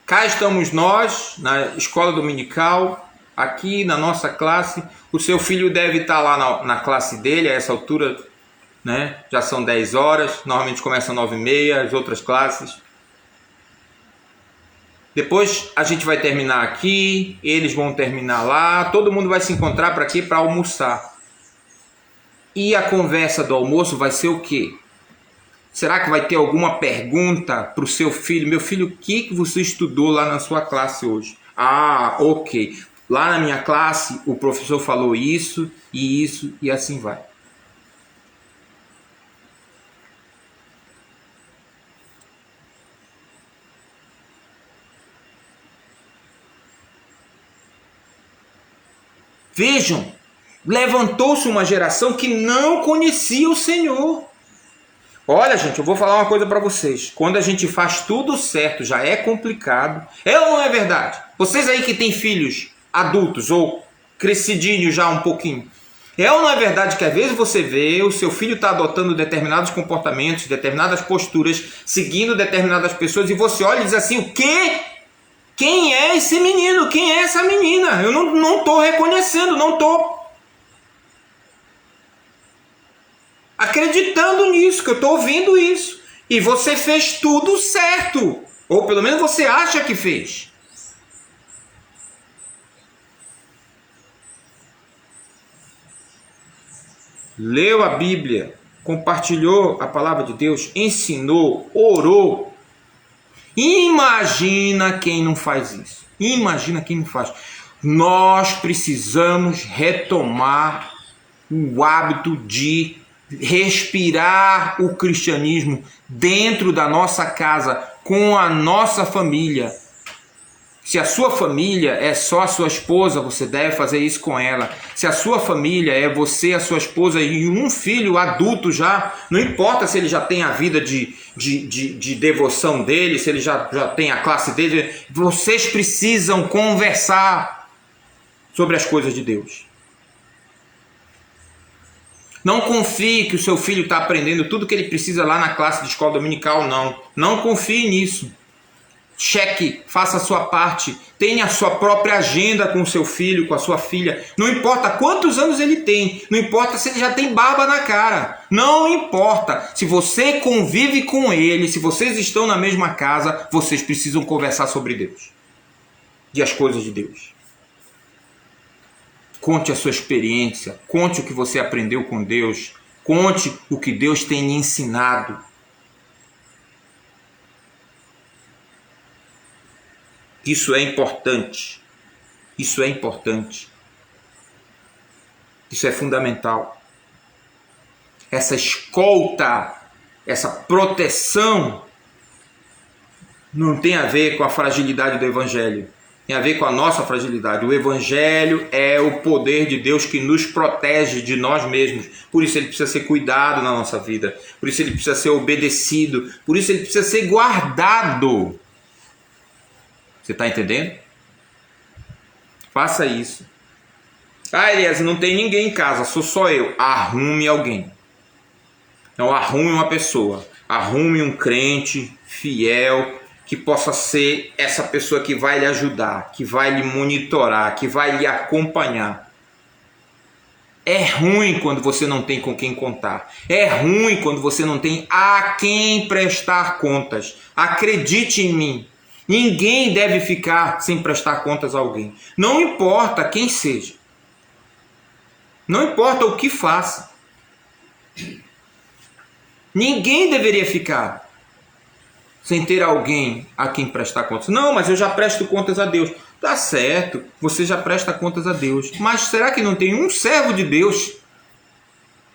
Cá estamos nós, na escola dominical, aqui na nossa classe, o seu filho deve estar lá na classe dele, a essa altura, né? Já são 10 horas, normalmente começa às 9h30, as outras classes. Depois a gente vai terminar aqui, eles vão terminar lá, todo mundo vai se encontrar para quê? Para almoçar. E a conversa do almoço vai ser o quê? Será que vai ter alguma pergunta para o seu filho? Meu filho, o que você estudou lá na sua classe hoje? Ah, ok. Lá na minha classe o professor falou isso e assim vai. Vejam, levantou-se uma geração que não conhecia o Senhor. Olha, gente, eu vou falar uma coisa para vocês. Quando a gente faz tudo certo, já é complicado. É ou não é verdade? Vocês aí que têm filhos adultos ou crescidinhos já um pouquinho. É ou não é verdade que às vezes você vê o seu filho está adotando determinados comportamentos, determinadas posturas, seguindo determinadas pessoas e você olha e diz assim, o quê? Quem é esse menino? Quem é essa menina? Eu não estou reconhecendo, não estou acreditando nisso, que eu estou ouvindo isso. E você fez tudo certo. Ou pelo menos você acha que fez. Leu a Bíblia, compartilhou a palavra de Deus, ensinou, orou. Imagina quem não faz isso. Imagina quem não faz. Nós precisamos retomar o hábito de respirar o cristianismo dentro da nossa casa, com a nossa família. Se a sua família é só a sua esposa, você deve fazer isso com ela. Se a sua família é você, a sua esposa e um filho adulto já, não importa se ele já tem a vida de devoção dele, se ele já tem a classe dele, vocês precisam conversar sobre as coisas de Deus. Não confie que o seu filho está aprendendo tudo que ele precisa lá na classe de escola dominical, não. Não confie nisso. Cheque, faça a sua parte, tenha a sua própria agenda com o seu filho, com a sua filha. Não importa quantos anos ele tem, não importa se ele já tem barba na cara, não importa. Se você convive com ele, se vocês estão na mesma casa, vocês precisam conversar sobre Deus e as coisas de Deus. Conte a sua experiência, conte o que você aprendeu com Deus, conte o que Deus tem lhe ensinado. Isso é importante. Isso é importante. Isso é fundamental. Essa escolta, essa proteção não tem a ver com a fragilidade do Evangelho. Tem a ver com a nossa fragilidade. O Evangelho é o poder de Deus que nos protege de nós mesmos. Por isso ele precisa ser cuidado na nossa vida. Por isso ele precisa ser obedecido. Por isso ele precisa ser guardado. Você está entendendo? Faça isso. Ah, Elias, não tem ninguém em casa, sou só eu. Arrume alguém. Então arrume uma pessoa. Arrume um crente fiel que possa ser essa pessoa que vai lhe ajudar, que vai lhe monitorar, que vai lhe acompanhar. É ruim quando você não tem com quem contar. É ruim quando você não tem a quem prestar contas. Acredite em mim. Ninguém deve ficar sem prestar contas a alguém. Não importa quem seja. Não importa o que faça. Ninguém deveria ficar sem ter alguém a quem prestar contas. Não, mas eu já presto contas a Deus. Tá certo, você já presta contas a Deus. Mas será que não tem um servo de Deus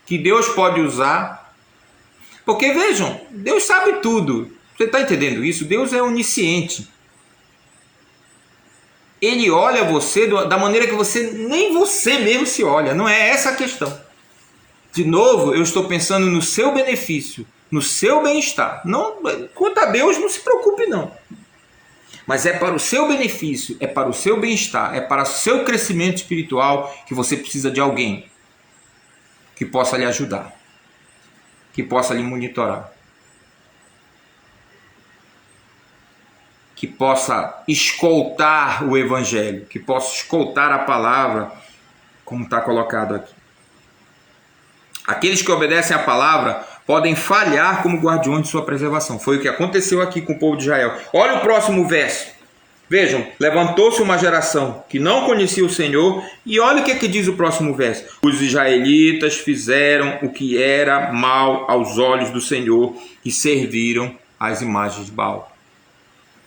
que Deus pode usar? Porque vejam, Deus sabe tudo. Você está entendendo isso? Deus é onisciente. Ele olha você da maneira que nem você mesmo se olha. Não é essa a questão. De novo, eu estou pensando no seu benefício, no seu bem-estar. Não, quanto a Deus, não se preocupe não. Mas é para o seu benefício, é para o seu bem-estar, é para o seu crescimento espiritual que você precisa de alguém que possa lhe ajudar, que possa lhe monitorar. que possa escoltar o Evangelho, que possa escoltar a palavra, como está colocado aqui. Aqueles que obedecem à palavra podem falhar como guardiões de sua preservação. Foi o que aconteceu aqui com o povo de Israel. Olha o próximo verso. Vejam, levantou-se uma geração que não conhecia o Senhor, e olha o que diz o próximo verso. Os israelitas fizeram o que era mal aos olhos do Senhor e serviram às imagens de Baal.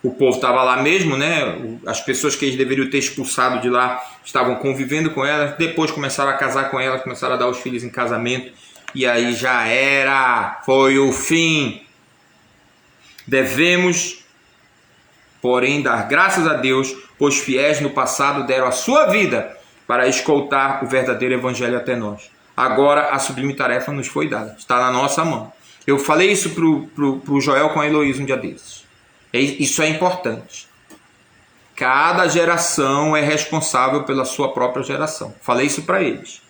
O povo estava lá mesmo, né? As pessoas que eles deveriam ter expulsado de lá estavam convivendo com elas, depois começaram a casar com elas, começaram a dar os filhos em casamento, e aí já era, foi o fim. Devemos, porém, dar graças a Deus, pois fiéis no passado deram a sua vida para escoltar o verdadeiro evangelho até nós. Agora a sublime tarefa nos foi dada, está na nossa mão. Eu falei isso pro Joel com a Heloísa um dia desses. Isso é importante. Cada geração é responsável pela sua própria geração. Falei isso para eles.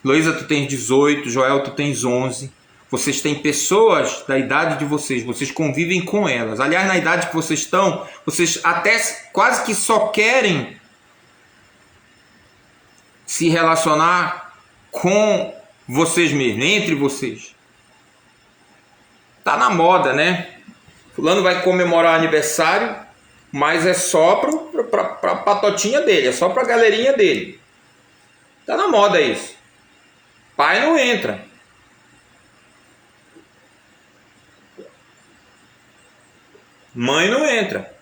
Heloísa, tu tens 18, Joel, tu tens 11. Vocês têm pessoas da idade de vocês, vocês convivem com elas. Aliás, na idade que vocês estão, vocês até quase que só querem se relacionar com vocês mesmos, entre vocês. Tá na moda, né? Fulano vai comemorar o aniversário, mas é só pra patotinha dele, é só pra galerinha dele. Tá na moda isso. Pai não entra. Mãe não entra.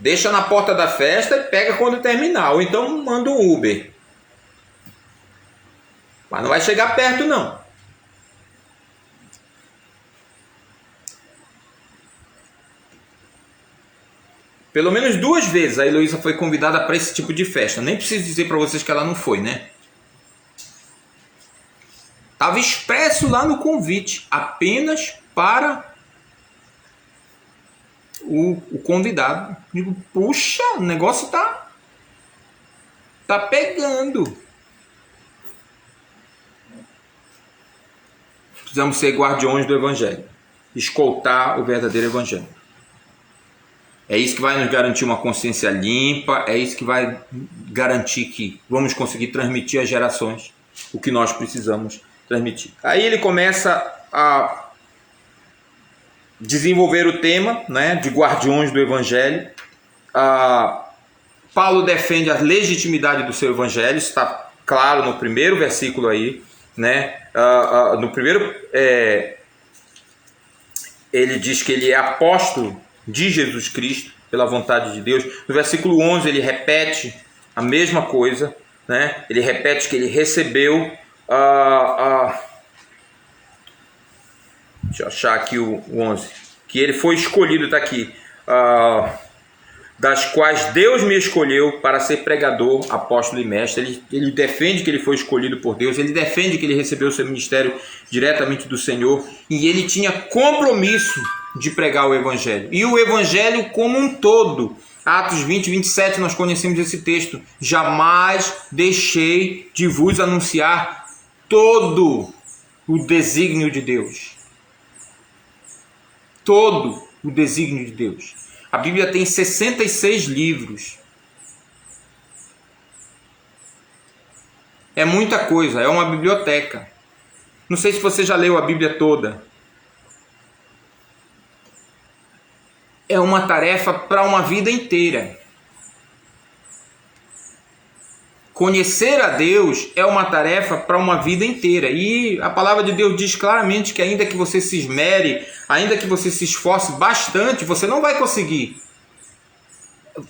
Deixa na porta da festa e pega quando terminar. Ou então manda um Uber. Mas não vai chegar perto não. Pelo menos 2 vezes a Heloísa foi convidada para esse tipo de festa. Nem preciso dizer para vocês que ela não foi, né? Estava expresso lá no convite, apenas para o convidado. Digo, puxa, o negócio tá pegando. Precisamos ser guardiões do Evangelho, escoltar o verdadeiro Evangelho. É isso que vai nos garantir uma consciência limpa, é isso que vai garantir que vamos conseguir transmitir às gerações o que nós precisamos transmitir. Aí ele começa a desenvolver o tema, né, de guardiões do Evangelho. Paulo defende a legitimidade do seu Evangelho, está claro no primeiro versículo aí, né? No primeiro, ele diz que ele é apóstolo de Jesus Cristo, pela vontade de Deus. No versículo 11 ele repete a mesma coisa, né? Ele repete que ele recebeu, deixa eu achar aqui o 11, que ele foi escolhido, está aqui, das quais Deus me escolheu para ser pregador, apóstolo e mestre. Ele defende que ele foi escolhido por Deus, ele defende que ele recebeu o seu ministério diretamente do Senhor, e ele tinha compromisso de pregar o Evangelho. E o Evangelho como um todo. Atos 20, 27, nós conhecemos esse texto. Jamais deixei de vos anunciar todo o desígnio de Deus. Todo o desígnio de Deus. A Bíblia tem 66 livros. É muita coisa, é uma biblioteca. Não sei se você já leu a Bíblia toda. É uma tarefa para uma vida inteira. Conhecer a Deus é uma tarefa para uma vida inteira. E a palavra de Deus diz claramente que ainda que você se esmere, ainda que você se esforce bastante, você não vai conseguir.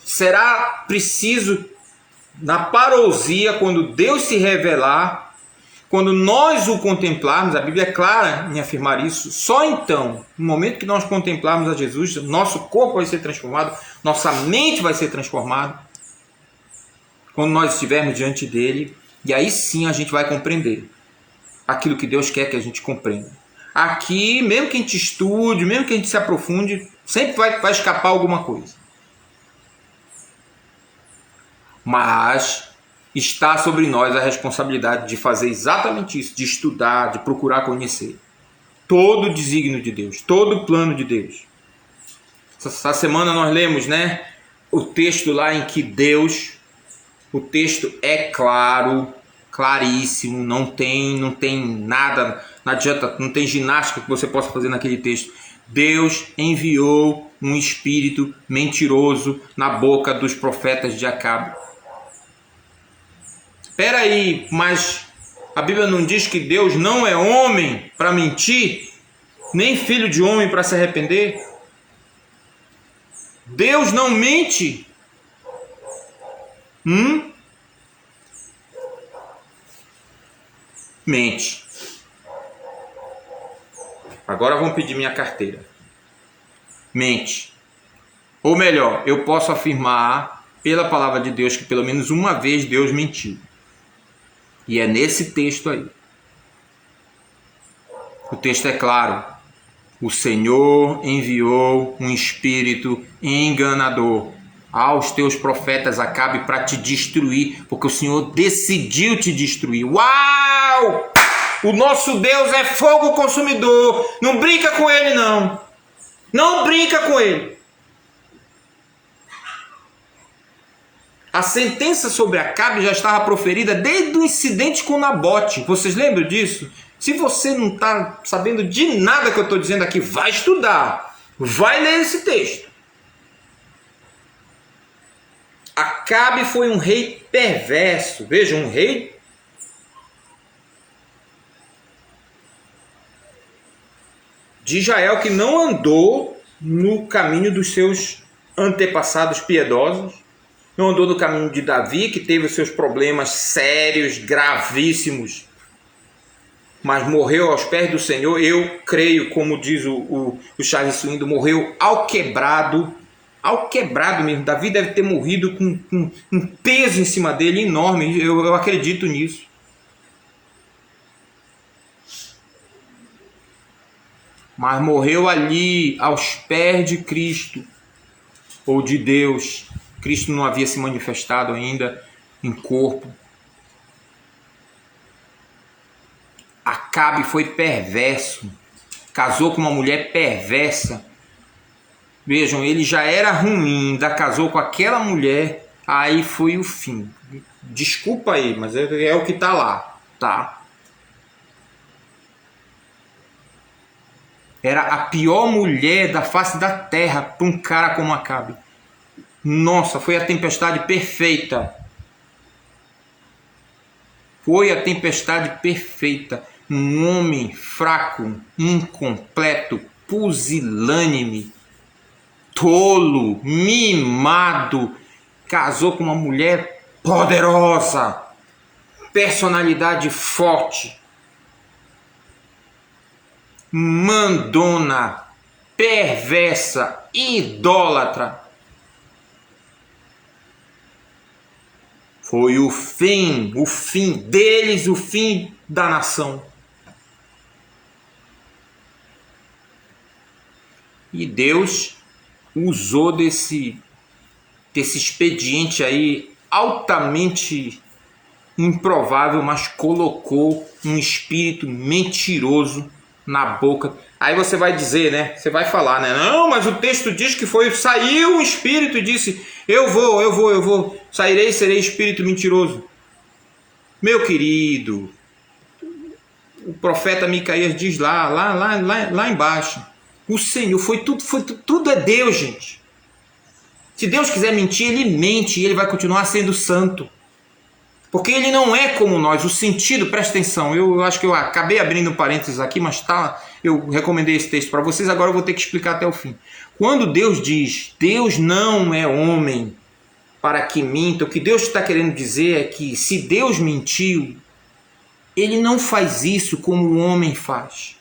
Será preciso, na parousia, quando Deus se revelar, quando nós o contemplarmos, a Bíblia é clara em afirmar isso, só então, no momento que nós contemplarmos a Jesus, nosso corpo vai ser transformado, nossa mente vai ser transformada, quando nós estivermos diante dele, e aí sim a gente vai compreender aquilo que Deus quer que a gente compreenda. Aqui, mesmo que a gente estude, mesmo que a gente se aprofunde, sempre vai escapar alguma coisa. Mas está sobre nós a responsabilidade de fazer exatamente isso, de estudar, de procurar conhecer. todo o desígnio de Deus, todo o plano de Deus. Essa semana nós lemos, né, o texto lá em que Deus, o texto é claro, claríssimo, não tem nada, não adianta, não tem ginástica que você possa fazer naquele texto. Deus enviou um espírito mentiroso na boca dos profetas de Acabe. Espera aí, mas a Bíblia não diz que Deus não é homem para mentir, nem filho de homem para se arrepender? Deus não mente. Mente. Agora vão pedir minha carteira. Mente. Ou melhor, eu posso afirmar pela palavra de Deus que pelo menos uma vez Deus mentiu. E é nesse texto aí. O texto é claro. O Senhor enviou um espírito enganador aos teus profetas Acabe para te destruir, porque o Senhor decidiu te destruir. Uau! O nosso Deus é fogo consumidor. Não brinca com ele, não. Não brinca com ele. A sentença sobre Acabe já estava proferida desde o incidente com Nabote. Vocês lembram disso? Se você não está sabendo de nada que eu estou dizendo aqui, vai estudar. Vai ler esse texto. Acabe foi um rei perverso. Veja, um rei de Israel que não andou no caminho dos seus antepassados piedosos. Não andou no caminho de Davi, que teve os seus problemas sérios, gravíssimos, mas morreu aos pés do Senhor. Eu creio, como diz o Charles Swindoll, morreu ao quebrado mesmo. Davi deve ter morrido com um peso em cima dele enorme, eu acredito nisso. Mas morreu ali, aos pés de Cristo, ou de Deus. Cristo não havia se manifestado ainda em corpo. Acabe foi perverso, casou com uma mulher perversa. Vejam, ele já era ruim, ainda casou com aquela mulher, aí foi o fim. Desculpa aí, mas é o que está lá, tá? Era a pior mulher da face da terra para um cara como Acabe. Nossa, foi a tempestade perfeita. Foi a tempestade perfeita. Um homem fraco, incompleto, pusilânime, tolo, mimado, casou com uma mulher poderosa, personalidade forte, mandona, perversa, idólatra. Foi o fim deles, o fim da nação. E Deus usou desse expediente aí altamente improvável, mas colocou um espírito mentiroso na boca. Aí você vai dizer, né? Você vai falar, né? Não, mas o texto diz que saiu um espírito e disse: eu vou, sairei e serei espírito mentiroso. Meu querido, o profeta Micaías diz lá embaixo. O Senhor, tudo é Deus, gente. Se Deus quiser mentir, Ele mente e Ele vai continuar sendo santo. Porque Ele não é como nós. O sentido, presta atenção, eu acho que eu acabei abrindo um parênteses aqui, mas eu recomendei esse texto para vocês, agora eu vou ter que explicar até o fim. Quando Deus diz, Deus não é homem para que minta, o que Deus está querendo dizer é que se Deus mentiu, Ele não faz isso como o homem faz.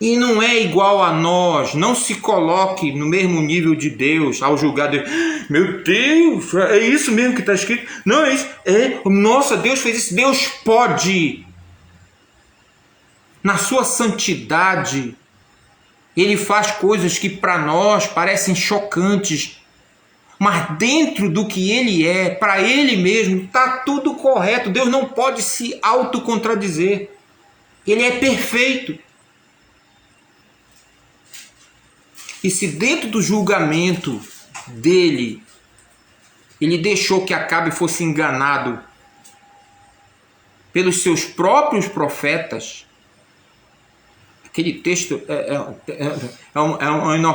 E não é igual a nós. Não se coloque no mesmo nível de Deus ao julgar Deus. Meu Deus, é isso mesmo que está escrito? Não é isso. Nossa, Deus fez isso. Deus pode. Na sua santidade, Ele faz coisas que para nós parecem chocantes. Mas dentro do que Ele é, para Ele mesmo, está tudo correto. Deus não pode se autocontradizer. Ele é perfeito. E se dentro do julgamento dele, ele deixou que Acabe fosse enganado pelos seus próprios profetas, aquele texto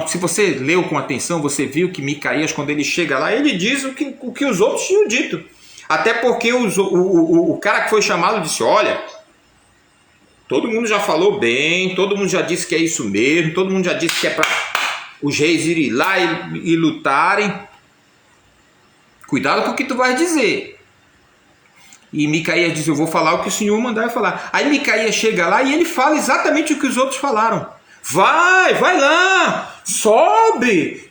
se você leu com atenção, você viu que Micaías, quando ele chega lá, ele diz o que os outros tinham dito. Até porque o cara que foi chamado disse, olha, todo mundo já falou bem, todo mundo já disse que é isso mesmo, todo mundo já disse que é para os reis irem lá e lutarem. Cuidado com o que tu vais dizer. E Micaías diz, eu vou falar o que o Senhor mandar eu falar. Aí Micaías chega lá e ele fala exatamente o que os outros falaram. Vai lá, sobe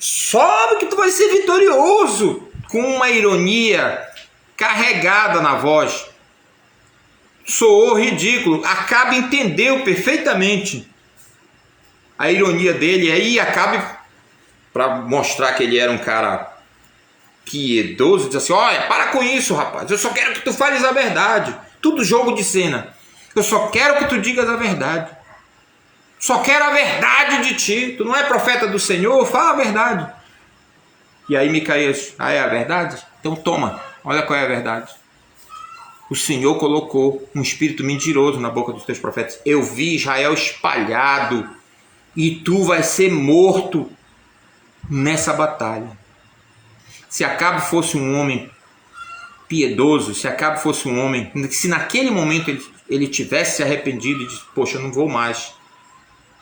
que tu vai ser vitorioso. Com uma ironia carregada na voz. Soou ridículo. Acabe entendeu perfeitamente a ironia dele. Aí Acabe, para mostrar que ele era um cara piedoso, diz assim, olha, para com isso, rapaz, eu só quero que tu fales a verdade. Tudo jogo de cena. Eu só quero que tu digas a verdade. Só quero a verdade de ti. Tu não é profeta do Senhor? Fala a verdade. E aí Micaías, é a verdade? Então toma, olha qual é a verdade. O Senhor colocou um espírito mentiroso na boca dos teus profetas. Eu vi Israel espalhado e tu vai ser morto nessa batalha. Se Acabe fosse um homem piedoso, se Acabe fosse um homem, se naquele momento ele tivesse se arrependido e disse, poxa, eu não vou mais.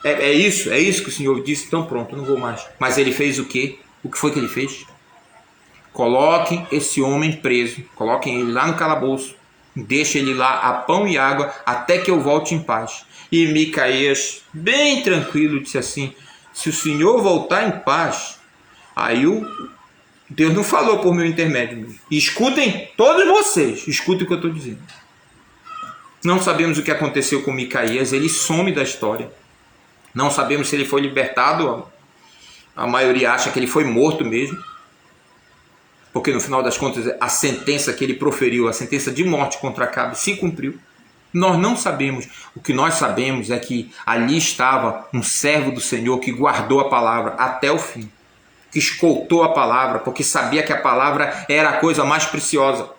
É isso que o Senhor disse, então pronto, eu não vou mais. Mas ele fez o quê? O que foi que ele fez? Coloquem esse homem preso, coloquem ele lá no calabouço, deixem ele lá a pão e água até que eu volte em paz. E Micaías, bem tranquilo, disse assim, se o Senhor voltar em paz, aí Deus não falou por meu intermédio. Escutem, todos vocês, escutem o que eu estou dizendo. Não sabemos o que aconteceu com Micaías, ele some da história. Não sabemos se ele foi libertado, a maioria acha que ele foi morto mesmo. Porque no final das contas a sentença que ele proferiu, a sentença de morte contra Acabe, se cumpriu. Nós não sabemos. O que nós sabemos é que ali estava um servo do Senhor que guardou a palavra até o fim. Que escoltou a palavra, porque sabia que a palavra era a coisa mais preciosa.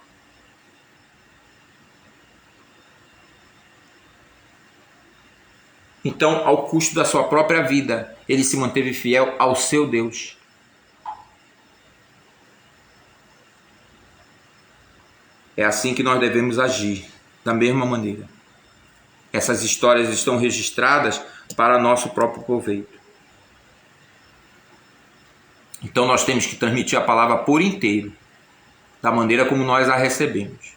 Então, ao custo da sua própria vida, ele se manteve fiel ao seu Deus. É assim que nós devemos agir, da mesma maneira. Essas histórias estão registradas para nosso próprio proveito. Então nós temos que transmitir a palavra por inteiro, da maneira como nós a recebemos.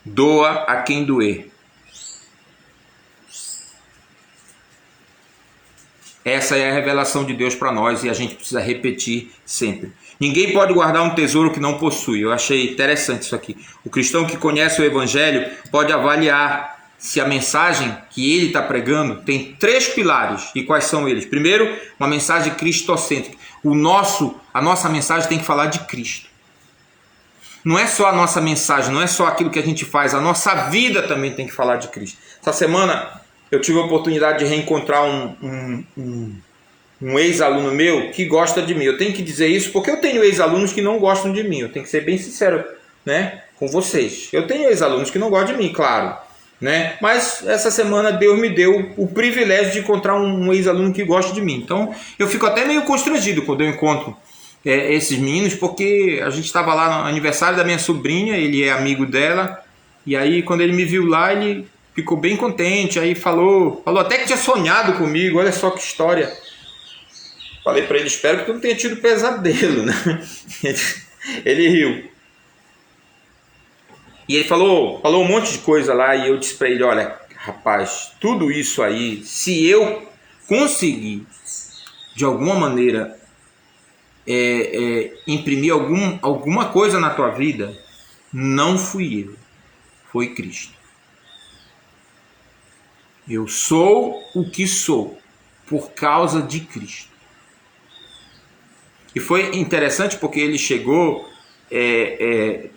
Doa a quem doer. Essa é a revelação de Deus para nós e a gente precisa repetir sempre. Ninguém pode guardar um tesouro que não possui. Eu achei interessante isso aqui. O cristão que conhece o Evangelho pode avaliar se a mensagem que ele está pregando tem 3 pilares. E quais são eles? Primeiro, uma mensagem cristocêntrica. A nossa mensagem tem que falar de Cristo. Não é só a nossa mensagem, não é só aquilo que a gente faz, a nossa vida também tem que falar de Cristo. Essa semana eu tive a oportunidade de reencontrar um ex-aluno meu que gosta de mim. Eu tenho que dizer isso porque eu tenho ex-alunos que não gostam de mim. Eu tenho que ser bem sincero, né, com vocês. Eu tenho ex-alunos que não gostam de mim, claro, né? Mas essa semana Deus me deu o privilégio de encontrar um ex-aluno que gosta de mim. Então eu fico até meio constrangido quando eu encontro esses meninos, porque a gente estava lá no aniversário da minha sobrinha, ele é amigo dela, e aí quando ele me viu lá, ele ficou bem contente, aí falou até que tinha sonhado comigo, olha só que história. Falei para ele, espero que tu não tenha tido pesadelo, né? Ele riu. E ele falou um monte de coisa lá, e eu disse para ele, olha, rapaz, tudo isso aí, se eu conseguir, de alguma maneira, imprimir alguma coisa na tua vida, não fui eu, foi Cristo. Eu sou o que sou por causa de Cristo. E foi interessante porque ele chegou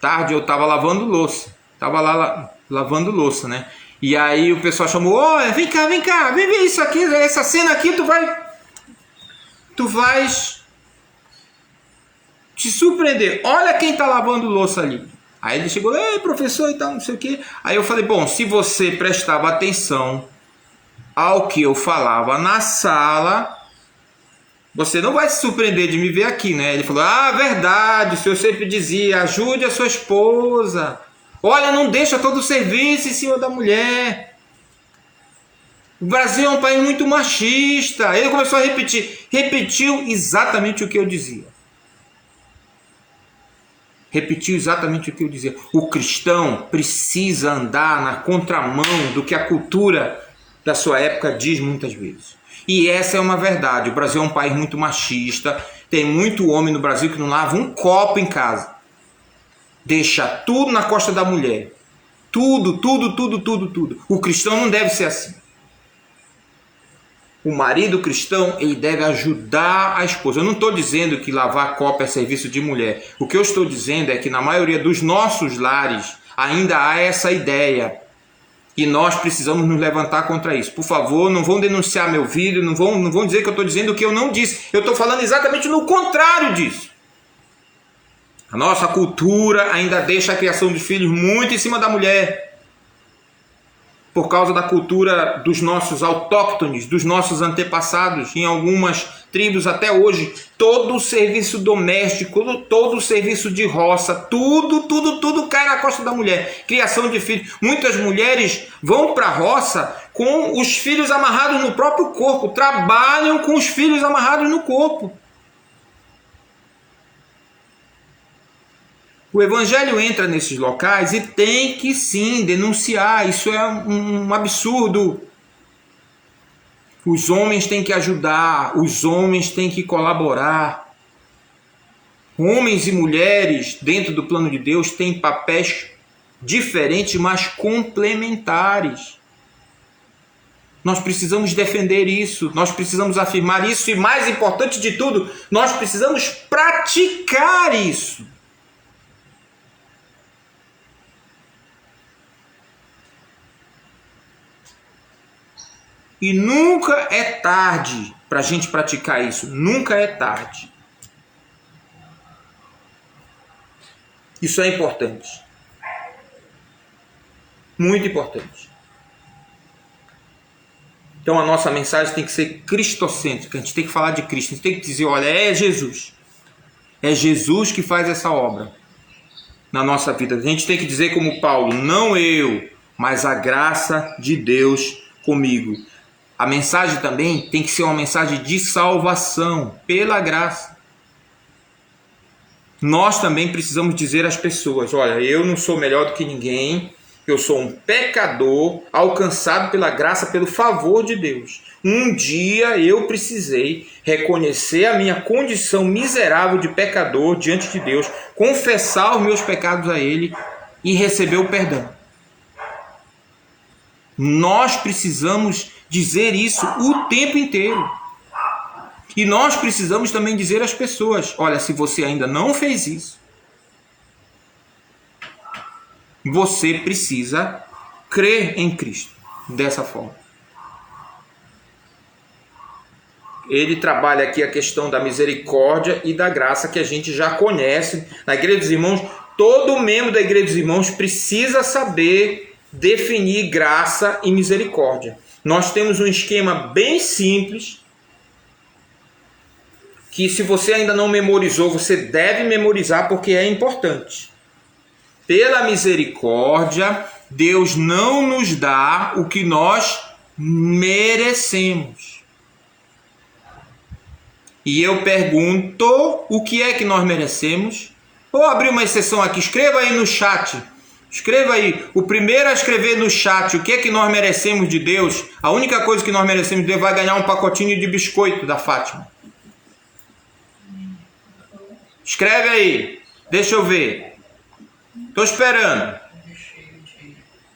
tarde, eu estava lavando louça. Estava lá lavando louça, né? E aí o pessoal chamou, olha, vem cá, vem ver isso aqui, essa cena aqui, tu tu vais te surpreender. Olha quem está lavando louça ali. Aí ele chegou, ei, professor, e tal, não sei o quê. Aí eu falei, bom, se você prestava atenção ao que eu falava na sala, você não vai se surpreender de me ver aqui, né? Ele falou, verdade, o senhor sempre dizia, ajude a sua esposa. Olha, não deixa todo o serviço em cima da mulher. O Brasil é um país muito machista. Ele começou a repetir. Repetiu exatamente o que eu dizia. Repetiu exatamente o que eu dizia. O cristão precisa andar na contramão do que a cultura da sua época diz muitas vezes. E essa é uma verdade. O Brasil é um país muito machista. Tem muito homem no Brasil que não lava um copo em casa. Deixa tudo na costa da mulher. Tudo. O cristão não deve ser assim. O marido cristão, ele deve ajudar a esposa. Eu não estou dizendo que lavar copo é serviço de mulher. O que eu estou dizendo é que na maioria dos nossos lares ainda há essa ideia. E nós precisamos nos levantar contra isso. Por favor, não vão denunciar meu vídeo, não vão dizer que eu estou dizendo o que eu não disse. Eu estou falando exatamente no contrário disso. A nossa cultura ainda deixa a criação de filhos muito em cima da mulher. Por causa da cultura dos nossos autóctones, dos nossos antepassados, em algumas tribos até hoje, todo o serviço doméstico, todo o serviço de roça, tudo cai na costa da mulher. Criação de filhos. Muitas mulheres vão para a roça com os filhos amarrados no próprio corpo, trabalham com os filhos amarrados no corpo. O evangelho entra nesses locais e tem que sim denunciar. Isso é um absurdo. Os homens têm que ajudar, os homens têm que colaborar. Homens e mulheres dentro do plano de Deus têm papéis diferentes, mas complementares. Nós precisamos defender isso, nós precisamos afirmar isso e, mais importante de tudo, nós precisamos praticar isso. E nunca é tarde para a gente praticar isso. Nunca é tarde. Isso é importante. Muito importante. Então a nossa mensagem tem que ser cristocêntrica. A gente tem que falar de Cristo. A gente tem que dizer, olha, é Jesus. É Jesus que faz essa obra na nossa vida. A gente tem que dizer como Paulo, não eu, mas a graça de Deus comigo. A mensagem também tem que ser uma mensagem de salvação, pela graça. Nós também precisamos dizer às pessoas, olha, eu não sou melhor do que ninguém, eu sou um pecador alcançado pela graça, pelo favor de Deus. Um dia eu precisei reconhecer a minha condição miserável de pecador diante de Deus, confessar os meus pecados a Ele e receber o perdão. Nós precisamos dizer isso o tempo inteiro. E nós precisamos também dizer às pessoas, olha, se você ainda não fez isso, você precisa crer em Cristo dessa forma. Ele trabalha aqui a questão da misericórdia e da graça que a gente já conhece. Na Igreja dos Irmãos, todo membro da Igreja dos Irmãos precisa saber definir graça e misericórdia. Nós temos um esquema bem simples, que se você ainda não memorizou, você deve memorizar porque é importante. Pela misericórdia, Deus não nos dá o que nós merecemos. E eu pergunto, o que é que nós merecemos? Vou abrir uma exceção aqui, escreva aí no chat. Escreva aí, o primeiro a escrever no chat o que é que nós merecemos de Deus. A única coisa que nós merecemos de Deus vai ganhar um pacotinho de biscoito da Fátima. Escreve aí, deixa eu ver. Estou esperando.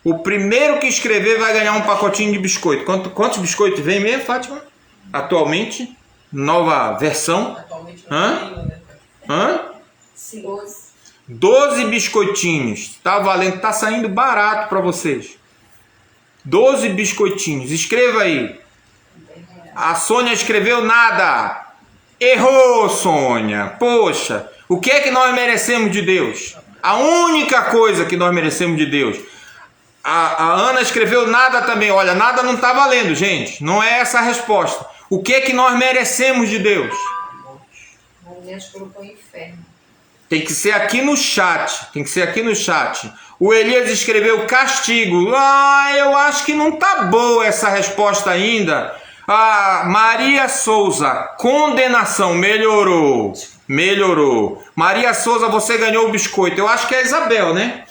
O primeiro que escrever vai ganhar um pacotinho de biscoito. Quantos biscoitos vem mesmo, Fátima? Atualmente? Nova versão? Atualmente não tem, né? 12 biscoitinhos. Tá valendo, tá saindo barato para vocês. 12 biscoitinhos. Escreva aí. A Sônia escreveu nada. Errou, Sônia. Poxa, o que é que nós merecemos de Deus? A única coisa que nós merecemos de Deus. A Ana escreveu nada também. Olha, nada não está valendo, gente. Não é essa a resposta. O que é que nós merecemos de Deus? A Elias colocou inferno. Tem que ser aqui no chat. Tem que ser aqui no chat. O Elias escreveu castigo. Eu acho que não tá boa essa resposta ainda. Maria Souza, condenação. Melhorou. Maria Souza, você ganhou o biscoito. Eu acho que é a Isabel, né?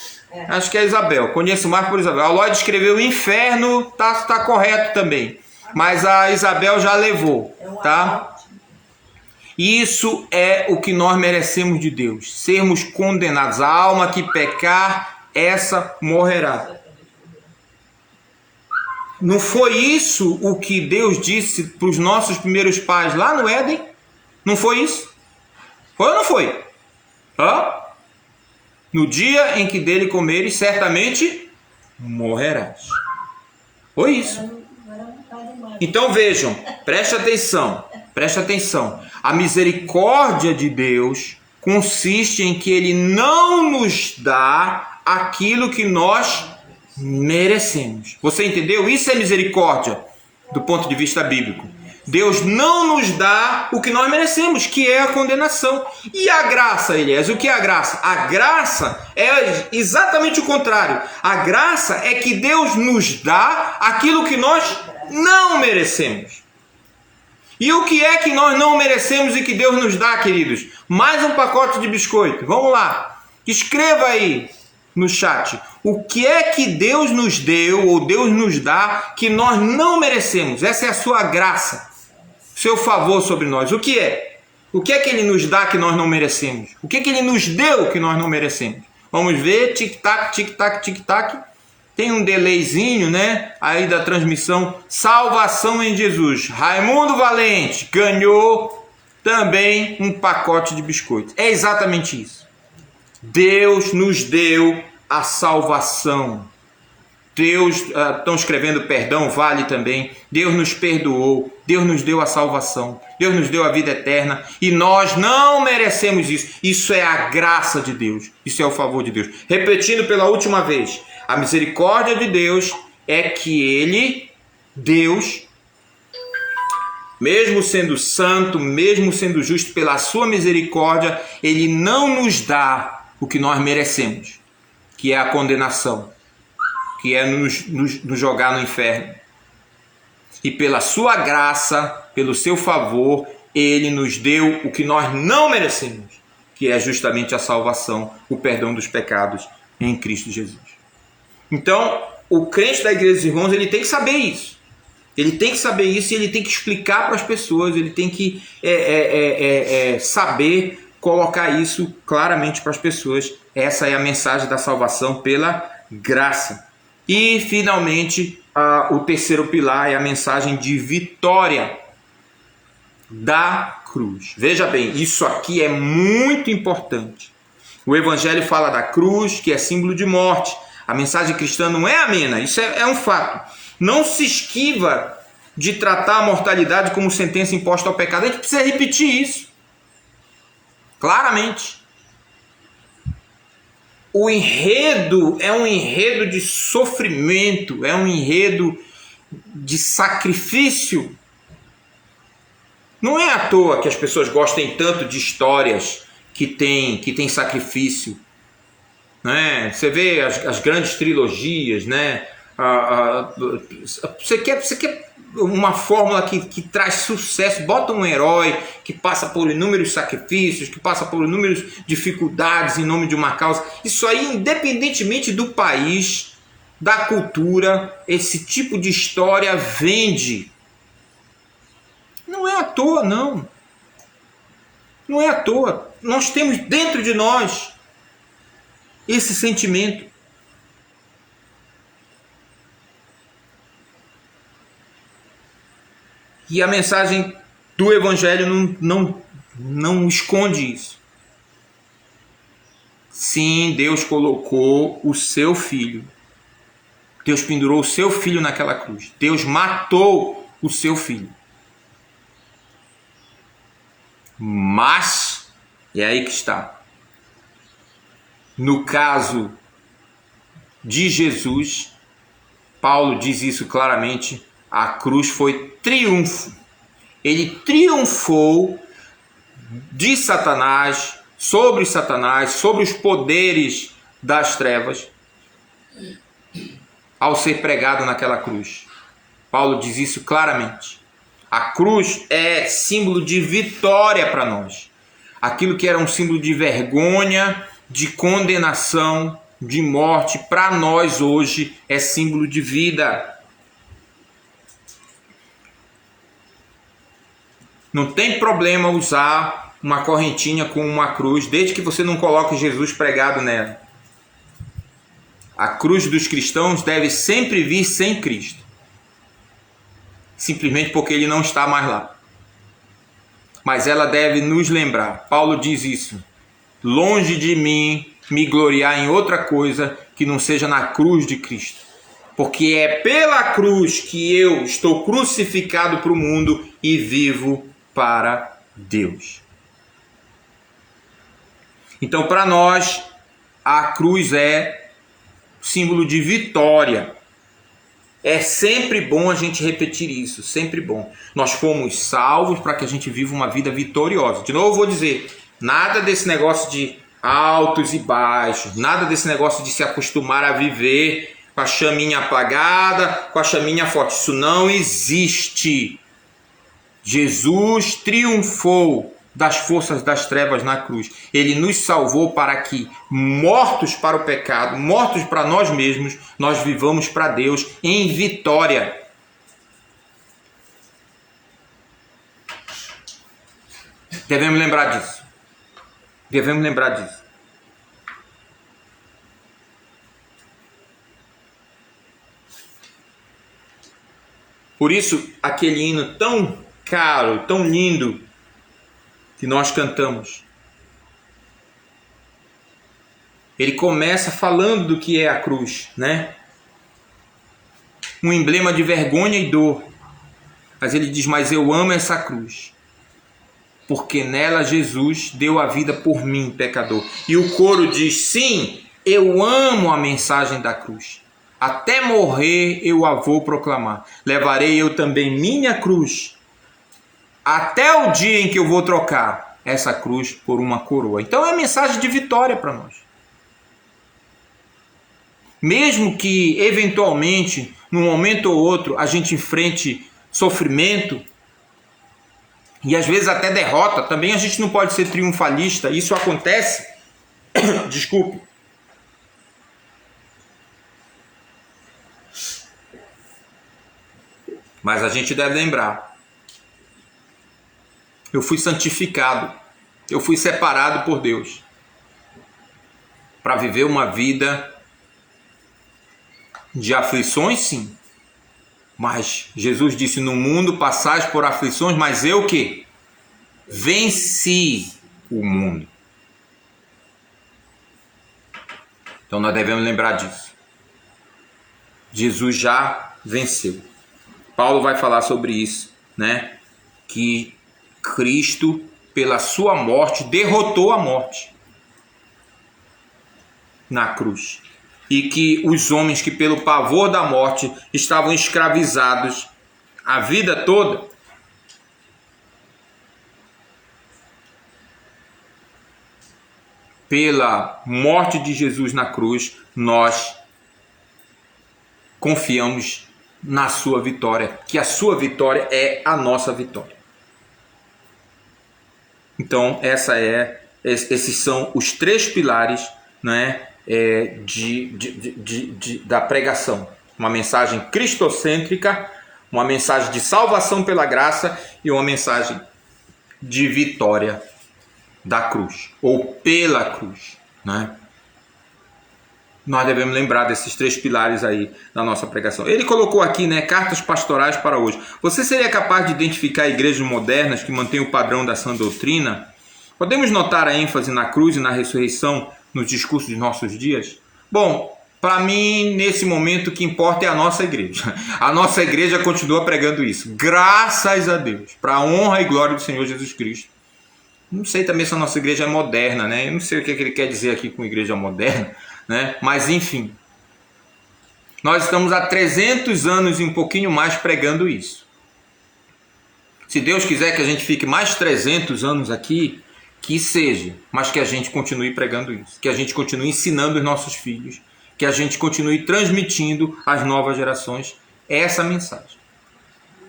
Acho que é a Isabel. Conheço mais por Isabel. A Lloyd escreveu inferno. Tá correto também. Mas a Isabel já levou. Tá? Isso é o que nós merecemos de Deus. Sermos condenados. A alma que pecar, essa morrerá. Não foi isso o que Deus disse para os nossos primeiros pais lá no Éden? Não foi isso? Foi ou não foi? No dia em que dele comeres, certamente morrerás. Foi isso. Então vejam, preste atenção. A misericórdia de Deus consiste em que Ele não nos dá aquilo que nós merecemos. Você entendeu? Isso é misericórdia do ponto de vista bíblico. Deus não nos dá o que nós merecemos, que é a condenação. E a graça, Elias? O que é a graça? A graça é exatamente o contrário. A graça é que Deus nos dá aquilo que nós não merecemos. E o que é que nós não merecemos e que Deus nos dá, queridos? Mais um pacote de biscoito. Vamos lá. Escreva aí no chat. O que é que Deus nos deu ou Deus nos dá que nós não merecemos? Essa é a sua graça. Seu favor sobre nós. O que é? O que é que Ele nos dá que nós não merecemos? O que é que Ele nos deu que nós não merecemos? Vamos ver. Tic-tac, tic-tac, tic-tac. Tem um delayzinho, né? Aí da transmissão. Salvação em Jesus. Raimundo Valente ganhou também um pacote de biscoitos. É exatamente isso. Deus nos deu a salvação. Deus, estão escrevendo perdão, vale também. Deus nos perdoou. Deus nos deu a salvação. Deus nos deu a vida eterna. E nós não merecemos isso. Isso é a graça de Deus. Isso é o favor de Deus. Repetindo pela última vez. A misericórdia de Deus é que Ele, Deus, mesmo sendo santo, mesmo sendo justo, pela sua misericórdia, Ele não nos dá o que nós merecemos, que é a condenação, que é nos jogar no inferno. E pela sua graça, pelo seu favor, Ele nos deu o que nós não merecemos, que é justamente a salvação, o perdão dos pecados em Cristo Jesus. Então, o crente da Igreja dos Irmãos, ele tem que saber isso. Ele tem que saber isso e ele tem que explicar para as pessoas, ele tem que saber colocar isso claramente para as pessoas. Essa é a mensagem da salvação pela graça. E, finalmente, o terceiro pilar é a mensagem de vitória da cruz. Veja bem, isso aqui é muito importante. O Evangelho fala da cruz, que é símbolo de morte. A mensagem cristã não é amena, isso é um fato. Não se esquiva de tratar a mortalidade como sentença imposta ao pecado. A gente precisa repetir isso. Claramente. O enredo é um enredo de sofrimento, é um enredo de sacrifício. Não é à toa que as pessoas gostem tanto de histórias que tem sacrifício. Né? Você vê as grandes trilogias, né? Você quer uma fórmula que traz sucesso, bota um herói que passa por inúmeros sacrifícios, que passa por inúmeras dificuldades em nome de uma causa. Isso aí, independentemente do país, da cultura, esse tipo de história vende. Não é à toa, não. Não é à toa. Nós temos dentro de nós esse sentimento. E a mensagem do Evangelho não esconde isso. Sim, Deus colocou o seu filho. Deus pendurou o seu filho naquela cruz. Deus matou o seu filho. Mas, é aí que está. No caso de Jesus, Paulo diz isso claramente, a cruz foi triunfo. Ele triunfou de Satanás, sobre os poderes das trevas, ao ser pregado naquela cruz. Paulo diz isso claramente. A cruz é símbolo de vitória para nós. Aquilo que era um símbolo de vergonha, de condenação, de morte, para nós hoje é símbolo de vida. Não tem problema usar uma correntinha com uma cruz, desde que você não coloque Jesus pregado nela. A cruz dos cristãos deve sempre vir sem Cristo. Simplesmente porque ele não está mais lá. Mas ela deve nos lembrar. Paulo diz isso. Longe de mim me gloriar em outra coisa que não seja na cruz de Cristo. Porque é pela cruz que eu estou crucificado para o mundo e vivo para Deus. Então, para nós, a cruz é símbolo de vitória. É sempre bom a gente repetir isso, sempre bom. Nós fomos salvos para que a gente viva uma vida vitoriosa. De novo eu vou dizer, nada desse negócio de altos e baixos, nada desse negócio de se acostumar a viver com a chaminha apagada, com a chaminha forte. Isso não existe. Jesus triunfou das forças das trevas na cruz. Ele nos salvou para que, mortos para o pecado, mortos para nós mesmos, nós vivamos para Deus em vitória. Devemos lembrar disso. Devemos lembrar disso. Por isso, aquele hino tão caro, tão lindo, que nós cantamos, ele começa falando do que é a cruz, né? Um emblema de vergonha e dor. Mas ele diz, mas eu amo essa cruz, porque nela Jesus deu a vida por mim, pecador. E o coro diz, sim, eu amo a mensagem da cruz. Até morrer eu a vou proclamar. Levarei eu também minha cruz, até o dia em que eu vou trocar essa cruz por uma coroa. Então é mensagem de vitória para nós. Mesmo que eventualmente, num momento ou outro, a gente enfrente sofrimento e às vezes até derrota, também a gente não pode ser triunfalista. Isso acontece, desculpe. Mas a gente deve lembrar, eu fui santificado, eu fui separado por Deus para viver uma vida de aflições, sim. Mas Jesus disse, no mundo passais por aflições, mas eu que? Venci o mundo. Então nós devemos lembrar disso. Jesus já venceu. Paulo vai falar sobre isso, né? Que Cristo, pela sua morte, derrotou a morte na cruz. E que os homens que pelo pavor da morte estavam escravizados a vida toda, pela morte de Jesus na cruz, nós confiamos na sua vitória, que a sua vitória é a nossa vitória. Então, esses são os três pilares, né, da pregação. Uma mensagem cristocêntrica, uma mensagem de salvação pela graça e uma mensagem de vitória da cruz, ou pela cruz, né? Nós devemos lembrar desses três pilares aí na nossa pregação. Ele colocou aqui, né, cartas pastorais para hoje. Você seria capaz de identificar igrejas modernas que mantêm o padrão da sã doutrina? Podemos notar a ênfase na cruz e na ressurreição nos discursos de nossos dias? Bom, para mim, nesse momento, o que importa é a nossa igreja. A nossa igreja continua pregando isso. Graças a Deus, para a honra e glória do Senhor Jesus Cristo. Não sei também se a nossa igreja é moderna, né? Eu não sei o que ele quer dizer aqui com igreja moderna, né? Mas enfim, nós estamos há 300 anos e um pouquinho mais pregando isso. Se Deus quiser que a gente fique mais 300 anos aqui, que seja, mas que a gente continue pregando isso, que a gente continue ensinando os nossos filhos, que a gente continue transmitindo às novas gerações essa mensagem.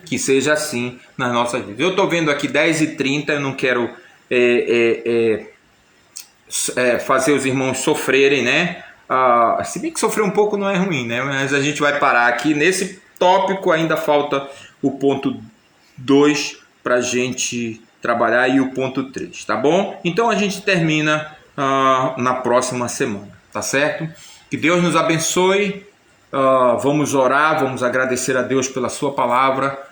Que seja assim nas nossas vidas. Eu estou vendo aqui 10h30, eu não quero fazer os irmãos sofrerem, né? Se bem que sofrer um pouco não é ruim, né? Mas a gente vai parar aqui. Nesse tópico ainda falta o ponto 2 para a gente trabalhar e o ponto 3, tá bom? Então a gente termina na próxima semana, tá certo? Que Deus nos abençoe. Vamos orar, vamos agradecer a Deus pela sua palavra.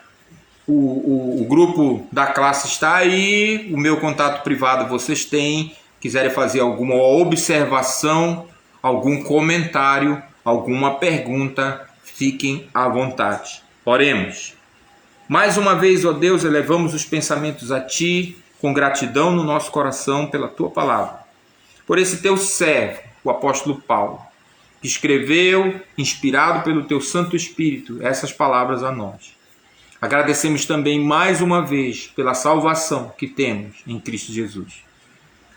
O grupo da classe está aí, o meu contato privado vocês têm. Quiserem fazer alguma observação, algum comentário, alguma pergunta, fiquem à vontade. Oremos. Mais uma vez, ó Deus, elevamos os pensamentos a Ti, com gratidão no nosso coração pela Tua palavra. Por esse Teu servo, o apóstolo Paulo, que escreveu, inspirado pelo Teu Santo Espírito, essas palavras a nós. Agradecemos também mais uma vez pela salvação que temos em Cristo Jesus.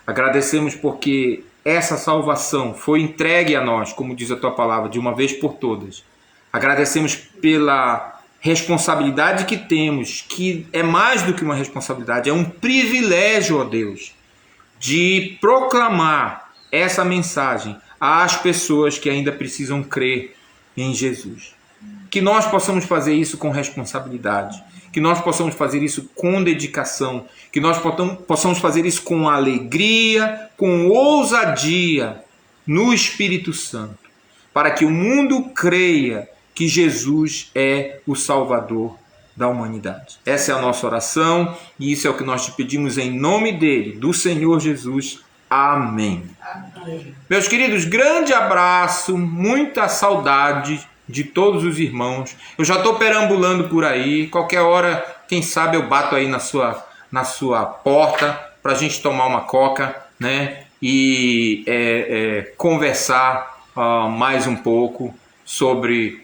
Agradecemos porque essa salvação foi entregue a nós, como diz a Tua palavra, de uma vez por todas. Agradecemos pela responsabilidade que temos, que é mais do que uma responsabilidade, é um privilégio, ó Deus, de proclamar essa mensagem às pessoas que ainda precisam crer em Jesus. Que nós possamos fazer isso com responsabilidade, que nós possamos fazer isso com dedicação, que nós possamos fazer isso com alegria, com ousadia no Espírito Santo, para que o mundo creia que Jesus é o Salvador da humanidade. Essa é a nossa oração e isso é o que nós te pedimos em nome dele, do Senhor Jesus. Amém. Amém. Meus queridos, grande abraço, muita saudade de todos os irmãos. Eu já estou perambulando por aí, qualquer hora, quem sabe eu bato aí na sua porta para a gente tomar uma coca, né? E conversar mais um pouco sobre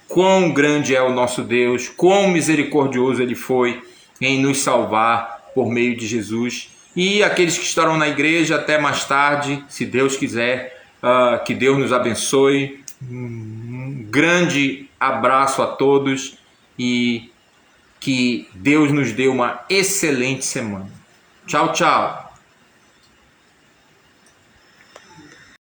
quão grande é o nosso Deus, quão misericordioso Ele foi em nos salvar por meio de Jesus. E aqueles que estarão na igreja até mais tarde, se Deus quiser, que Deus nos abençoe. Um grande abraço a todos e que Deus nos dê uma excelente semana. Tchau, tchau.